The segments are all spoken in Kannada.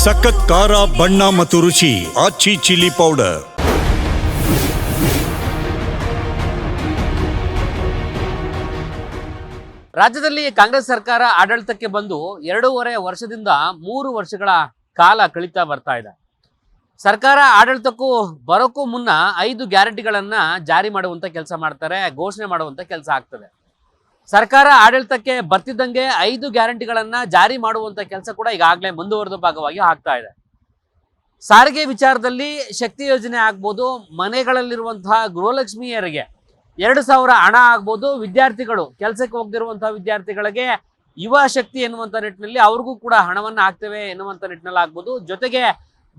ಸಖತ್ ಖಾರ ಬಣ್ಣ ಮತ್ತು ರುಚಿ ಆಚಿ ಚಿಲ್ಲಿ ಪೌಡರ್. ರಾಜ್ಯದಲ್ಲಿ ಕಾಂಗ್ರೆಸ್ ಸರ್ಕಾರ ಆಡಳಿತಕ್ಕೆ ಬಂದು 2.5 ವರ್ಷದಿಂದ 3 ವರ್ಷಗಳ ಕಾಲ ಕಳೀತಾ ಬರ್ತಾ ಇದೆ. ಸರ್ಕಾರ ಆಡಳಿತಕ್ಕೂ ಬರೋಕ್ಕೂ ಮುನ್ನ 5 ಗ್ಯಾರಂಟಿಗಳನ್ನ ಜಾರಿ ಮಾಡುವಂತ ಕೆಲಸ ಮಾಡ್ತಾರೆ, ಘೋಷಣೆ ಮಾಡುವಂತ ಕೆಲಸ ಆಗ್ತದೆ. ಸರ್ಕಾರ ಆಡಳಿತಕ್ಕೆ ಬರ್ತಿದ್ದಂಗೆ 5 ಗ್ಯಾರಂಟಿಗಳನ್ನ ಜಾರಿ ಮಾಡುವಂತ ಕೆಲಸ ಕೂಡ ಈಗಾಗಲೇ ಮುಂದುವರೆದ ಭಾಗವಾಗಿ ಆಗ್ತಾ ಇದೆ. ಸಾರಿಗೆ ವಿಚಾರದಲ್ಲಿ ಶಕ್ತಿ ಯೋಜನೆ ಆಗ್ಬೋದು, ಮನೆಗಳಲ್ಲಿರುವಂತಹ ಗೃಹಲಕ್ಷ್ಮಿಯರಿಗೆ 2,000 ಹಣ ಆಗ್ಬೋದು, ವಿದ್ಯಾರ್ಥಿಗಳು ಕೆಲಸಕ್ಕೆ ಹೋಗದಿರುವಂತಹ ವಿದ್ಯಾರ್ಥಿಗಳಿಗೆ ಯುವ ಶಕ್ತಿ ಎನ್ನುವಂಥ ನಿಟ್ಟಿನಲ್ಲಿ ಅವ್ರಿಗೂ ಕೂಡ ಹಣವನ್ನು ಹಾಕ್ತೇವೆ ಎನ್ನುವಂಥ ನಿಟ್ಟಿನಲ್ಲಿ ಆಗ್ಬೋದು. ಜೊತೆಗೆ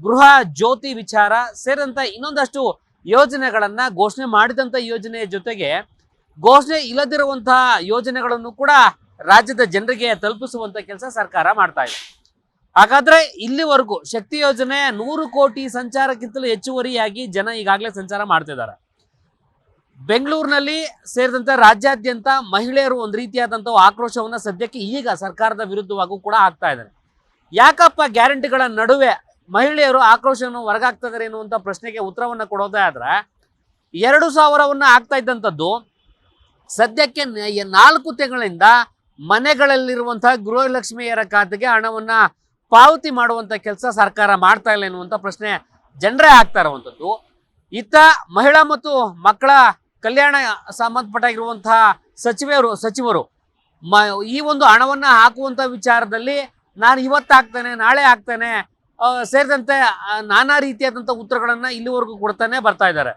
ಗೃಹ ಜ್ಯೋತಿ ವಿಚಾರ ಸೇರಿದಂತ ಇನ್ನೊಂದಷ್ಟು ಯೋಜನೆಗಳನ್ನ ಘೋಷಣೆ ಮಾಡಿದಂಥ ಯೋಜನೆಯ ಜೊತೆಗೆ ಘೋಷಣೆ ಇಲ್ಲದಿರುವಂತಹ ಯೋಜನೆಗಳನ್ನು ಕೂಡ ರಾಜ್ಯದ ಜನರಿಗೆ ತಲುಪಿಸುವಂತ ಕೆಲಸ ಸರ್ಕಾರ ಮಾಡ್ತಾ ಇದೆ. ಹಾಗಾದ್ರೆ ಇಲ್ಲಿವರೆಗೂ ಶಕ್ತಿ ಯೋಜನೆ 100 ಕೋಟಿ ಸಂಚಾರಕ್ಕಿಂತಲೂ ಹೆಚ್ಚುವರಿಯಾಗಿ ಜನ ಈಗಾಗಲೇ ಸಂಚಾರ ಮಾಡ್ತಿದ್ದಾರೆ. ಬೆಂಗಳೂರಿನಲ್ಲಿ ಸೇರಿದಂತೆ ರಾಜ್ಯಾದ್ಯಂತ ಮಹಿಳೆಯರು ಒಂದು ರೀತಿಯಾದಂಥ ಆಕ್ರೋಶವನ್ನು ಸದ್ಯಕ್ಕೆ ಈಗ ಸರ್ಕಾರದ ವಿರುದ್ಧವಾಗೂ ಕೂಡ ಆಗ್ತಾ ಇದ್ದಾರೆ. ಯಾಕಪ್ಪ ಗ್ಯಾರಂಟಿಗಳ ನಡುವೆ ಮಹಿಳೆಯರು ಆಕ್ರೋಶವನ್ನು ಹೊರಗಾಗ್ತಿದ್ದಾರೆ ಎನ್ನುವಂಥ ಪ್ರಶ್ನೆಗೆ ಉತ್ತರವನ್ನು ಕೊಡೋದೇ ಆದ್ರೆ 2,000 ಆಗ್ತಾ ಇದ್ದಂಥದ್ದು ಸದ್ಯಕ್ಕೆ 4 ತಿಂಗಳಿಂದ ಮನೆಗಳಲ್ಲಿರುವಂತಹ ಗೃಹಲಕ್ಷ್ಮಿಯರ ಖಾತೆಗೆ ಹಣವನ್ನ ಪಾವತಿ ಮಾಡುವಂತ ಕೆಲಸ ಸರ್ಕಾರ ಮಾಡ್ತಾ ಇಲ್ಲ ಎನ್ನುವಂಥ ಪ್ರಶ್ನೆ ಜನರೇ ಆಗ್ತಾ ಇರುವಂಥದ್ದು. ಇತ್ತ ಮಹಿಳಾ ಮತ್ತು ಮಕ್ಕಳ ಕಲ್ಯಾಣ ಸಂಬಂಧಪಟ್ಟಾಗಿರುವಂತಹ ಸಚಿವರು ಈ ಒಂದು ಹಣವನ್ನ ಹಾಕುವಂತ ವಿಚಾರದಲ್ಲಿ ನಾನು ಇವತ್ತು ಹಾಕ್ತೇನೆ, ನಾಳೆ ಹಾಕ್ತೇನೆ ಸೇರಿದಂತೆ ನಾನಾ ರೀತಿಯಾದಂಥ ಉತ್ತರಗಳನ್ನ ಇಲ್ಲಿವರೆಗೂ ಕೊಡ್ತಾನೆ ಬರ್ತಾ ಇದ್ದಾರೆ.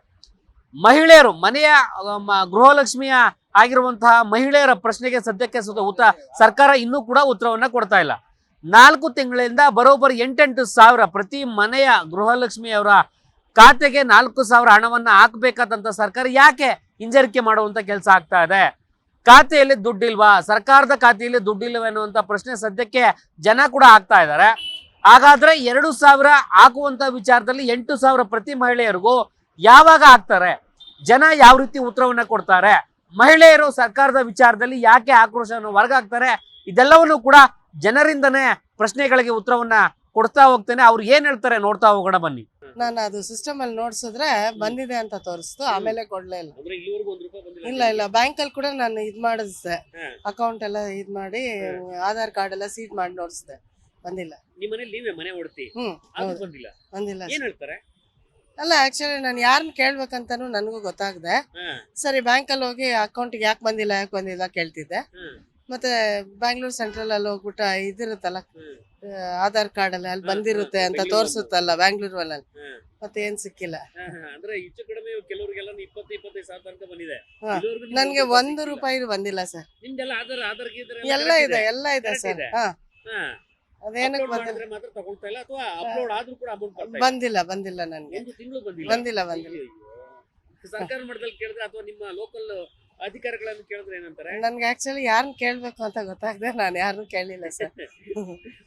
ಮಹಿಳೆಯರು ಮನೆಯ ಗೃಹಲಕ್ಷ್ಮಿಯ ಆಗಿರುವಂತಹ ಮಹಿಳೆಯರ ಪ್ರಶ್ನೆಗೆ ಸದ್ಯಕ್ಕೆ ಸರ್ಕಾರ ಇನ್ನೂ ಕೂಡ ಉತ್ತರವನ್ನ ಕೊಡ್ತಾ ಇಲ್ಲ. 4 ತಿಂಗಳಿಂದ ಬರೋಬ್ಬರಿ 8 ಸಾವಿರ ಪ್ರತಿ ಮನೆಯ ಗೃಹಲಕ್ಷ್ಮಿಯವರ ಖಾತೆಗೆ 4,000 ಹಣವನ್ನ ಹಾಕಬೇಕಾದಂತ ಸರ್ಕಾರ ಯಾಕೆ ಹಿಂಜರಿಕೆ ಮಾಡುವಂತ ಕೆಲಸ ಆಗ್ತಾ ಇದೆ? ಖಾತೆಯಲ್ಲಿ ದುಡ್ಡಿಲ್ವಾ, ಸರ್ಕಾರದ ಖಾತೆಯಲ್ಲಿ ದುಡ್ಡಿಲ್ವಾ ಎನ್ನುವಂತ ಪ್ರಶ್ನೆ ಸದ್ಯಕ್ಕೆ ಜನ ಕೂಡ ಆಗ್ತಾ ಇದ್ದಾರೆ. ಹಾಗಾದ್ರೆ 2,000 ಹಾಕುವಂತ ವಿಚಾರದಲ್ಲಿ 8,000 ಪ್ರತಿ ಮಹಿಳೆಯರಿಗೂ ಯಾವಾಗ ಹಾಕ್ತಾರೆ? ಜನ ಯಾವ ರೀತಿ ಉತ್ತರವನ್ನ ಕೊಡ್ತಾರೆ? ಮಹಿಳೆಯರು ಸರ್ಕಾರದ ವಿಚಾರದಲ್ಲಿ ಯಾಕೆ ಆಕ್ರೋಶವನ್ನು ಹೊರಗಾಗ್ತಾರೆ? ಇದೆಲ್ಲವನ್ನು ಕೂಡ ಜನರಿಂದನೇ ಪ್ರಶ್ನೆಗಳಿಗೆ ಉತ್ತರವನ್ನ ಕೊಡ್ತಾ ಹೋಗ್ತೇನೆ. ಅವ್ರು ಏನ್ ಹೇಳ್ತಾರೆ ನೋಡ್ತಾ ಹೋಗೋಣ ಬನ್ನಿ. ನಾನು ಅದು ಸಿಸ್ಟಮ್ ಅಲ್ಲಿ ನೋಡ್ಸಿದ್ರೆ ಬಂದಿದೆ ಅಂತ ತೋರಿಸ್ತು, ಆಮೇಲೆ ಕೊಡ್ಲೇ ಇಲ್ಲ. ಇಲ್ಲ ಬ್ಯಾಂಕ್ ಅಲ್ಲಿ ಕೂಡ ನಾನು ಇದ್ ಮಾಡಿಸ್ದೆ, ಅಕೌಂಟ್ ಎಲ್ಲ ಇದ್ ಮಾಡಿ ಆಧಾರ್ ಕಾರ್ಡ್ ಎಲ್ಲ ಸೀಟ್ ಮಾಡಿ ನೋಡ್ಸಿದೆ, ಬಂದಿಲ್ಲ. ಬಂದಿಲ್ಲ. ಅಲ್ಲ ಆಕ್ಚುಲಿ ನಾನು ಯಾರನ್ನ ಕೇಳ್ಬೇಕಂತಾನು ನನಗೂ ಗೊತ್ತಾಗದೆ. ಸರಿ ಬ್ಯಾಂಕ್ ಅಲ್ಲಿ ಹೋಗಿ ಅಕೌಂಟ್ಗೆ ಯಾಕೆ ಬಂದಿಲ್ಲ ಕೇಳ್ತಿದ್ದೆ. ಮತ್ತೆ ಬ್ಯಾಂಗ್ಳೂರ್ ಸೆಂಟ್ರಲ್ ಅಲ್ಲಿ ಹೋಗ್ಬಿಟ್ಟು ಇದಿರುತ್ತಲ್ಲ ಆಧಾರ್ ಕಾರ್ಡ್ ಅಲ್ಲಿ ಬಂದಿರುತ್ತೆ ಅಂತ ತೋರ್ಸುತ್ತಲ್ಲ ಬ್ಯಾಂಗ್ಳೂರ್ ಅಲ್ಲಿ, ಮತ್ತೆ ಏನ್ ಸಿಕ್ಕಿಲ್ಲ. ನನ್ಗೆ 1 ರೂಪಾಯಿ ಬಂದಿಲ್ಲ ಸರ್. ಎಲ್ಲ ಇದೆ ಸರ್. ಅದೇನಕ್ಕೆ ಬಂದಿಲ್ಲ ನನ್ಗೆ. ಬಂದಿಲ್ಲ. ಸರ್ಕಾರ ಮಟ್ಟದಲ್ಲಿ ಕೇಳಿದ್ರೆ ಅಥವಾ ನಿಮ್ಮ ಲೋಕಲ್ ಅಧಿಕಾರಿಗಳನ್ನು ಕೇಳಿದ್ರೆ ಏನಂತಾರೆ? ನನ್ಗೆ ಆಕ್ಚುಲಿ ಯಾರನ್ನ ಕೇಳ್ಬೇಕು ಅಂತ ಗೊತ್ತಾಗದೆ ನಾನು ಯಾರನ್ನು ಕೇಳಿಲ್ಲ ಸರ್.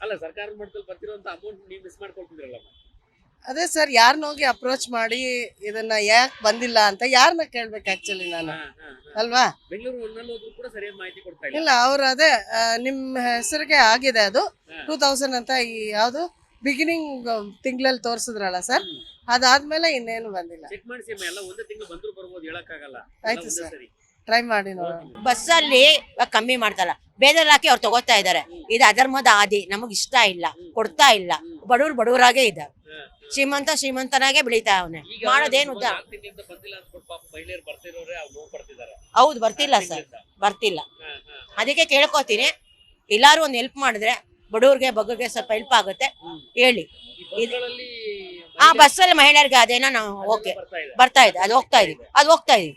ಅಲ್ಲ, ಸರ್ಕಾರ ಮಟ್ಟದಲ್ಲಿ ಬರ್ತಿರುವಂತ ಅಮೌಂಟ್ ನೀವು ಮಿಸ್ ಮಾಡ್ಕೊಳ್ತಿದ್ರಲ್ಲ. ಅದೇ ಸರ್, ಯಾರನ್ನ ಹೋಗಿ ಅಪ್ರೋಚ್ ಮಾಡಿ ಇದನ್ನ ಯಾಕೆ ಬಂದಿಲ್ಲ ಅಂತ ಯಾರನ್ನ ಕೇಳ್ಬೇಕು ಆಕ್ಚುಲಿ ನಾನು, ಅಲ್ವಾ? ಬೆಂಗಳೂರಿನಲ್ಲಿ ಹೋದ್ರು ಕೂಡ ಸರಿಯಾದ ಮಾಹಿತಿ ಕೊಡ್ತಾ ಇಲ್ಲ. ಅವ್ರು ಅದೇ ನಿಮ್ಮ ಹೆಸರಿಗೆ ಆಗಿದೆ ಅದು 2000 ಅಂತ ಈ ಯಾವ್ದು ಬಿಗಿನಿಂಗ್ ತಿಂಗಳಲ್ಲಿ ತೋರಿಸಿದ್ರಲ್ಲ ಸರ್, ಅದಾದ್ಮೇಲೆ ಇನ್ನೇನು ಬಂದಿಲ್ಲ. ಚೆಕ್ ಮಾಡಿಸಿ ಎಲ್ಲ ಒಂದೇ ತಿಂಗಳು ಬಂದ್ರು ಬರ್ಬೋದು, ಹೇಳಕ್ಕಾಗಲ್ಲ. ಆಯ್ತು ಸರ್, ಟ್ರೈ ಮಾಡಿ ನೋಡೋಣ. ಬಸ್ಸಲ್ಲಿ ಕಮ್ಮಿ ಮಾಡ್ತಲ್ಲ, ಬೇದಲ್ಲಿ ಹಾಕಿ ಅವ್ರು ತಗೋತಾ ಇದಾರೆ. ಇದು ಅಧರ್ಮದ ಆದಿ, ನಮಗ್ ಇಷ್ಟ ಇಲ್ಲ, ಕೊಡ್ತಾ ಇಲ್ಲ. ಬಡವರಾಗೇ ಇದೆ, ಶ್ರೀಮಂತನಾಗೆ ಬೆಳೀತಾ ಅವನೇ. ಮಾಡೋದೇನು ಹೌದು, ಬರ್ತಿಲ್ಲ ಸರ್, ಬರ್ತಿಲ್ಲ. ಅದಕ್ಕೆ ಕೇಳ್ಕೊತೀನಿ, ಎಲ್ಲಾರು ಒಂದ್ ಹೆಲ್ಪ್ ಮಾಡಿದ್ರೆ ಬಡವ್ರಿಗೆ ಬಗ್ಗರಿಗೆ ಸ್ವಲ್ಪ ಹೆಲ್ಪ್ ಆಗುತ್ತೆ. ಹೇಳಿ. ಬಸ್ಸಲ್ಲಿ ಮಹಿಳೆಯರಿಗೆ ಅದೇನೋ ನಾವು ಓಕೆ ಬರ್ತಾ ಇದೆ, ಅದು ಹೋಗ್ತಾ ಇದೀವಿ.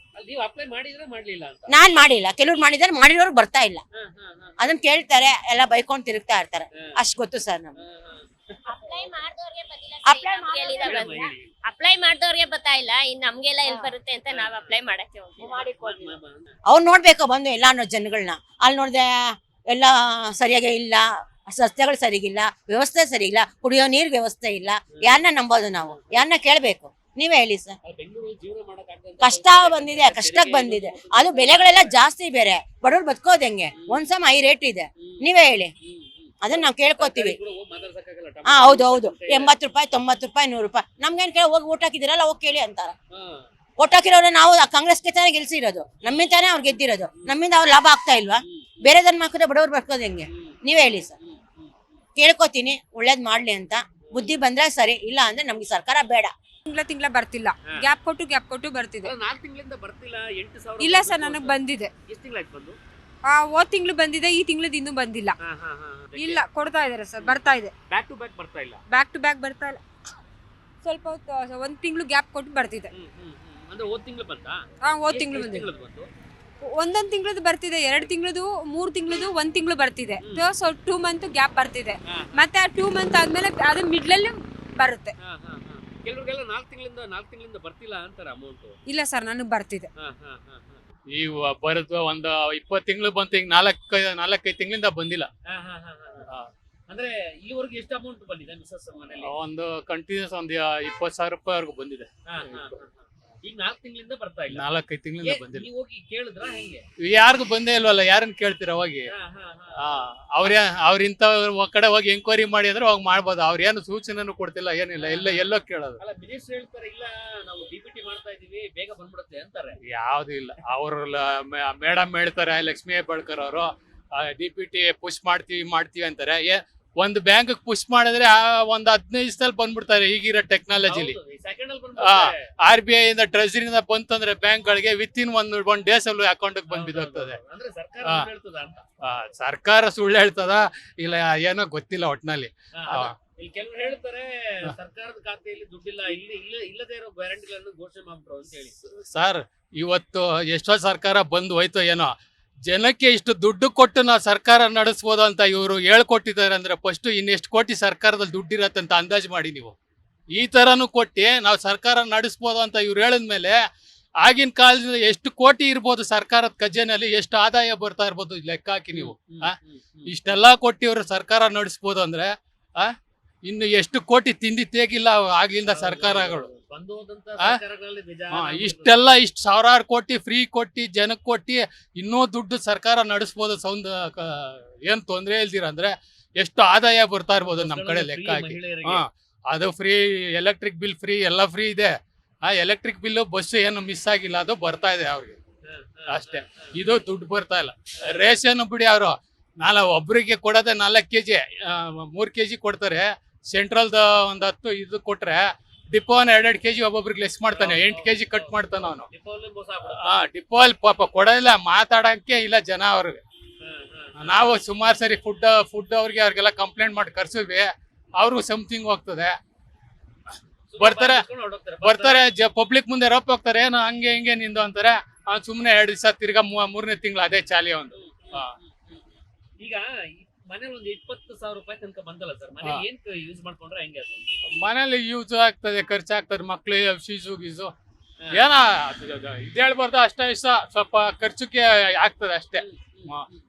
ನಾನ್ ಮಾಡಿಲ್ಲ, ಕೆಲವ್ರು ಮಾಡಿದಾರೆ, ಮಾಡಿರೋರು ಬರ್ತಾ ಇಲ್ಲ. ಅದನ್ನ ಕೇಳ್ತಾರೆ, ಎಲ್ಲ ಬೈಕೊಂಡ್ ತಿರುಗ್ತಾ ಇರ್ತಾರೆ. ಅಷ್ಟ್ ಗೊತ್ತು ಸರ್ ನಮ್ಗೆ. ಅಪ್ಲೈ ಮಾಡಿದವ್ರಿಗೆ ಬರ್ತಾ ಇಲ್ಲ, ಇನ್ ನಮ್ಗೆಲ್ಲ ಎಲ್ಲಿ ಬರುತ್ತೆ ಅಂತ ನಾವ್ ಅಪ್ಲೈ ಮಾಡಕ್ಕೆ ಅವ್ರು ನೋಡ್ಬೇಕು ಬಂದು ಎಲ್ಲಾ ಜನಗಳನ್ನ. ಅಲ್ಲಿ ನೋಡಿದ್ರೆ ಎಲ್ಲ ಸರಿಯಾಗಿ ಇಲ್ಲ, ರಸ್ತೆಗಳು ಸರಿಗಿಲ್ಲ, ವ್ಯವಸ್ಥೆ ಸರಿಗಿಲ್ಲ, ಕುಡಿಯೋ ನೀರ್ ವ್ಯವಸ್ಥೆ ಇಲ್ಲ. ಯಾರನ್ನ ನಂಬೋದು ನಾವು? ಯಾರನ್ನ ಕೇಳ್ಬೇಕು? ನೀವೇ ಹೇಳಿ ಸರ್. ಕಷ್ಟ ಬಂದಿದೆ, ಕಷ್ಟಕ್ಕೆ ಬಂದಿದೆ. ಅದು ಬೆಲೆಗಳೆಲ್ಲ ಜಾಸ್ತಿ ಬೇರೆ, ಬಡವ್ರು ಬದುಕೋದ್ ಹೆಂಗೆ? ಒಂದ್ಸಮ ಹೈ ರೇಟ್ ಇದೆ. ನೀವೇ ಹೇಳಿ, ಅದನ್ನ ನಾವು ಕೇಳ್ಕೊತೀವಿ. ಹಾ ಹೌದು ಹೌದು 80 ರೂಪಾಯಿ 90 ರೂಪಾಯಿ 100 ರೂಪಾಯಿ ನಮ್ಗೇನ್ ಕೇಳಿ ಹೋಗಿ ಓಟ್ ಹಾಕಿದಿರಲ್ಲ ಹೋಗಿ ಕೇಳಿ ಅಂತಾರ. ಓಟ್ ಹಾಕಿರೋರು ನಾವು ಕಾಂಗ್ರೆಸ್ಗೆ ತಾನೇ ಗೆಲ್ಸಿರೋದು, ನಮ್ಮಿಂದಾನೇ ಅವ್ರು ಗೆದ್ದಿರೋದು, ನಮ್ಮಿಂದ ಅವ್ರು ಲಾಭ ಆಗ್ತಾ ಇಲ್ವಾ? ಬೇರೆದನ್ನ ಹಾಕಿದ್ರೆ ಬಡವ್ರು ಬರ್ಕೋದು ಹೆಂಗೆ ನೀವೇ ಹೇಳಿ ಸರ್. ಕೇಳ್ಕೊತೀನಿ ಒಳ್ಳೇದ್ ಮಾಡ್ಲಿ ಅಂತ, ಬುದ್ಧಿ ಬಂದ್ರೆ ಸರಿ, ಇಲ್ಲ ಅಂದ್ರೆ ನಮ್ಗೆ ಸರ್ಕಾರ ಬೇಡ. ತಿಂಗಳ ಬರ್ತಿಲ್ಲ, ಗ್ಯಾಪ್ ಕೊಟ್ಟು ಬರ್ತಿದೆ. 4 ತಿಂಗಳಿಂದ ಬರ್ತಿಲ್ಲ. 8,000 ಇಲ್ಲ ಸರ್, ನನಗ್ ಬಂದಿದೆ. ಎಷ್ಟು ತಿಂಗಳಾಯ್ತು ಬಂದು? ಹೋದ್ ತಿಂಗಳು ಬಂದಿದೆ, ಈ ತಿಂಗಳದ ಇನ್ನೂ ಬಂದಿಲ್ಲ. ಇಲ್ಲ ಕೊಡ್ತಾ ಇದಾರೆ ಸರ್, ಬರ್ತಾ ಇದೆ. ಬ್ಯಾಕ್ ಟು ಬ್ಯಾಕ್ ಬರ್ತಾ ಇಲ್ಲ. ಬ್ಯಾಕ್ ಟು ಬ್ಯಾಕ್ ಬರ್ತಾ ಇಲ್ಲ, ಸ್ವಲ್ಪ ಹೊತ್ತು 1 ತಿಂಗಳು ಗ್ಯಾಪ್ ಕೊಟ್ಟು ಬರ್ತಿದೆ. ಅಂದ್ರೆ ಹೋದ್ ತಿಂಗಳು ಬಂತಾ? ಹೋದ್ ತಿಂಗಳು ಬಂದಿದೆ. ಒಂದೊಂದ್ ತಿಂಗಳದ್ದು ಬರ್ತಿದೆ, 2 ತಿಂಗಳದು, 3 ತಿಂಗಳದು, 1 ತಿಂಗಳು ಬರ್ತಿದೆ. ಸೊ 2 ಮಂತ್ ಗ್ಯಾಪ್ ಬರ್ತಿದೆ. ಮತ್ತೆ ಆ 2 ಮಂತ್ ಆದ್ಮೇಲೆ ಅದು ಮಿಡ್ಲಲ್ಲಿ ಬರುತ್ತೆ. ಕೆಲವ್ರಿಗೆಲ್ಲ 4 ತಿಂಗಳಿಂದ ಬರ್ತಿಲ್ಲ ಅಂತಾರೆ ಅಮೌಂಟ್. ಇಲ್ಲ ಸರ್, ನನಗ್ ಬರ್ತಿದೆ. ಈ ಬರೋದು ಒಂದು 20 ತಿಂಗಳು ಬಂತು, ಈಗ 4-5 ತಿಂಗಳಿಂದ ಬಂದಿಲ್ಲ. ಅಂದ್ರೆ ಇಲ್ಲಿವರೆಗೂ ಎಷ್ಟು ಅಮೌಂಟ್ ಬಂದಿದೆ ಮಿಸಸ್ ಮನೆಯಲ್ಲಿ? ಒಂದು ಕಂಟಿನ್ಯೂಸ್ ಒಂದು 20,000 ರೂಪಾಯಿವರೆಗೂ ಬಂದಿದೆ. ಈಗ 4 ತಿಂಗಳಿಂದ ಬರ್ತಾ ಇಲ್ಲ. 4-5 ತಿಂಗಳಿಂದ ಬಂದಿಲ್ಲ. ನೀವು ಹೋಗಿ ಕೇಳಿದ್ರ ಹೆಂಗೆ? ಯಾರಿಗೂ ಬಂದೇ ಇಲ್ವಲ್ಲ, ಯಾರನ್ನ ಕೇಳ್ತೀರ ಹೋಗಿ? ಅವ್ರಿಂತ ಕಡೆ ಹೋಗಿ ಎಂಕ್ವೈರಿ ಮಾಡಿ ಅಂದ್ರೆ ಹೋಗಿ ಮಾಡ್ಬೋದು. ಅವ್ರೇನು ಸೂಚನೆನೂ ಕೊಡ್ತಿಲ್ಲ, ಏನಿಲ್ಲ, ಎಲ್ಲೋ ಕೇಳೋದು. ಅಲ್ಲ, ಮಿನಿಸ್ಟರ್ ಹೇಳ್ತಾರೆ ಇಲ್ಲ ನಾವು ಡಿಪಿಟಿ ಮಾಡ್ತಾ ಇದೀವಿ, ಬೇಗ ಬಂದ್ಬಿಡುತ್ತೆ ಅಂತಾರೆ. ಯಾವ್ದು ಇಲ್ಲ, ಅವ್ರ ಮೇಡಮ್ ಹೇಳ್ತಾರೆ, ಲಕ್ಷ್ಮೀ ಹೆಬ್ಬಾಳ್ಕರ್ ಅವರು ಡಿಪಿಟಿ ಪುಷ್ ಮಾಡ್ತೀವಿ ಅಂತಾರೆ. ಒಂದು ಬ್ಯಾಂಕ್ ಪುಷ್ ಮಾಡಿದ್ರೆ ಒಂದ್ 15 ದಿವಸದಲ್ಲಿ ಬಂದ್ಬಿಡ್ತಾರೆ ಈಗಿರೋ ಟೆಕ್ನಾಲಜಿಲಿ. RBI ಇಂದ ಟ್ರೆಜರಿಯಿಂದ ಬಂತಂದ್ರೆ ಬ್ಯಾಂಕ್ ಗಳಿಗೆ ವಿತಿನ್ ಒನ್ ಡೇಸ್ ಅಲ್ಲಿ ಅಕೌಂಟ್ ಬಂದ್ ಬಿದ್ದೋಗ್ತದೆ. ಸರ್ಕಾರ ಸುಳ್ಳು ಹೇಳ್ತದ ಇಲ್ಲ ಏನೋ ಗೊತ್ತಿಲ್ಲ ಒಟ್ನಲ್ಲಿ. ಕೆಲವರು ಹೇಳ್ತಾರೆ ಸರ್ಕಾರದ ಖಾತೆಯಲ್ಲಿ ದುಡ್ಡಿಲ್ಲ, ಇಲ್ಲದೇ ಇರೋ ಗ್ಯಾರಂಟಿಗಳನ್ನು ಘೋಷಣೆ ಮಾಡ್ಬಿಟ್ರು ಅಂತ ಹೇಳಿ. ಸರ್, ಇವತ್ತು ಎಷ್ಟೋ ಸರ್ಕಾರ ಬಂದು ಹೋಯ್ತು ಏನೋ, ಜನಕ್ಕೆ ಇಷ್ಟು ದುಡ್ಡು ಕೊಟ್ಟು ನಾವು ಸರ್ಕಾರ ನಡೆಸ್ಬೋದು ಅಂತ ಇವರು ಹೇಳ್ಕೊಟ್ಟಿದ್ದಾರೆ ಅಂದ್ರೆ ಫಸ್ಟ್ ಇನ್ನೆಷ್ಟು ಕೋಟಿ ಸರ್ಕಾರದಲ್ಲಿ ದುಡ್ಡಿರತ್ತೆ ಅಂತ ಅಂದಾಜು ಮಾಡಿ ನೀವು. ಈ ತರನು ಕೊಟ್ಟು ನಾವು ಸರ್ಕಾರ ನಡೆಸ್ಬೋದು ಅಂತ ಇವ್ರು ಹೇಳಿದ್ಮೇಲೆ ಆಗಿನ ಕಾಲದಿಂದ ಎಷ್ಟು ಕೋಟಿ ಇರ್ಬೋದು ಸರ್ಕಾರದ ಖಜಾನೆಯಲ್ಲಿ, ಎಷ್ಟು ಆದಾಯ ಬರ್ತಾ ಇರ್ಬೋದು ಲೆಕ್ಕ ಹಾಕಿ ನೀವು. ಇಷ್ಟೆಲ್ಲಾ ಕೊಟ್ಟು ಇವರು ಸರ್ಕಾರ ನಡೆಸ್ಬೋದು ಅಂದ್ರೆ ಇನ್ನು ಎಷ್ಟು ಕೋಟಿ ತಿಂಡಿ ತೇಗಿಲ್ಲ ಆಗ್ಲಿಂದ ಸರ್ಕಾರಗಳು. ಇಷ್ಟು ಸಾವಿರಾರು ಕೋಟಿ ಫ್ರೀ ಕೊಟ್ಟಿ ಜನಕ್ಕೆ ಕೊಟ್ಟಿ ಇನ್ನೂ ದುಡ್ಡು ಸರ್ಕಾರ ನಡೆಸ್ಬೋದು. ಏನ್ ತೊಂದ್ರೆ ಇಲ್ದಿರ ಅಂದ್ರೆ ಎಷ್ಟು ಆದಾಯ ಬರ್ತಾ ಇರ್ಬೋದು ನಮ್ ಕಡೆ ಲೆಕ್ಕ ಹಾಕಿ. ಅದು ಫ್ರೀ, ಎಲೆಕ್ಟ್ರಿಕ್ ಬಿಲ್ ಫ್ರೀ, ಎಲ್ಲ ಫ್ರೀ ಇದೆ. ಎಲೆಕ್ಟ್ರಿಕ್ ಬಿಲ್ ಬಸ್ ಏನು ಮಿಸ್ ಆಗಿಲ್ಲ, ಅದು ಬರ್ತಾ ಇದೆ ಅವ್ರಿಗೆ ಅಷ್ಟೇ. ಇದು ದುಡ್ಡು ಬರ್ತಾ ಇಲ್ಲ. ರೇಷನ್ ಬಿಡಿ, ಅವರು ಒಬ್ರಿಗೆ ಕೊಡೋದೆ 4 kg 3 kg ಕೊಡ್ತಾರೆ. ಸೆಂಟ್ರಲ್ದ ಒಂದು 10 ಇದು ಕೊಟ್ರೆ ಡಿಪೋನ 2 kg ಒಬ್ಬೊಬ್ರಿಗೆ ಲೆಸ್ ಮಾಡ್ತಾನೆ, 8 kg ಕಟ್ ಮಾಡ್ತಾನ ಅವನು. ಡಿಪೋಲ್ ಪಾಪ ಕೊಡೋದಿಲ್ಲ, ಮಾತಾಡಕ್ಕೆ ಇಲ್ಲ ಜನ ಅವ್ರಿಗೆ. ನಾವು ಸುಮಾರು ಸರಿ ಫುಡ್ ಅವ್ರಿಗೆಲ್ಲ ಕಂಪ್ಲೇಂಟ್ ಮಾಡಿ ಕರ್ಸಿದ್ವಿ, ಅವ್ರಿಗೂ ಸಮಥಿಂಗ್ ಹೋಗ್ತದೆ. ಬರ್ತಾರೆ ಪಬ್ಲಿಕ್ ಮುಂದೆ ರೋಪ್ ಹೋಗ್ತಾರೆ, ಏನೋ ಹಂಗೆ ಹಿಂಗೆ ನಿಂದು ಅಂತಾರೆ. ಸುಮ್ನೆ 2 ದಿವಸ ತಿರ್ಗಾ 3ನೇ ತಿಂಗಳು ಅದೇ ಚಾಲಿ ಒಂದು. ಈಗ ಮನೇಲಿ ಒಂದು 20,000 ರೂಪಾಯಿ ತನಕ ಬಂದಲ್ಲ ಸರ್, ಮನೇಲಿ ಏನ್ ಯೂಸ್ ಮಾಡ್ಕೊಂಡ್ರೆ ಹೆಂಗೆ? ಮನೇಲಿ ಯೂಸ್ ಆಗ್ತದೆ, ಖರ್ಚಾಗ್ತದೆ, ಮಕ್ಳು ಫೀಸು ಗೀಸು ಏನ ಇದು ಹೇಳ್ಬಾರ್ದು, ಅಷ್ಟ ಇಷ್ಟ ಸ್ವಲ್ಪ ಖರ್ಚಕ್ಕೆ ಆಗ್ತದೆ ಅಷ್ಟೇ.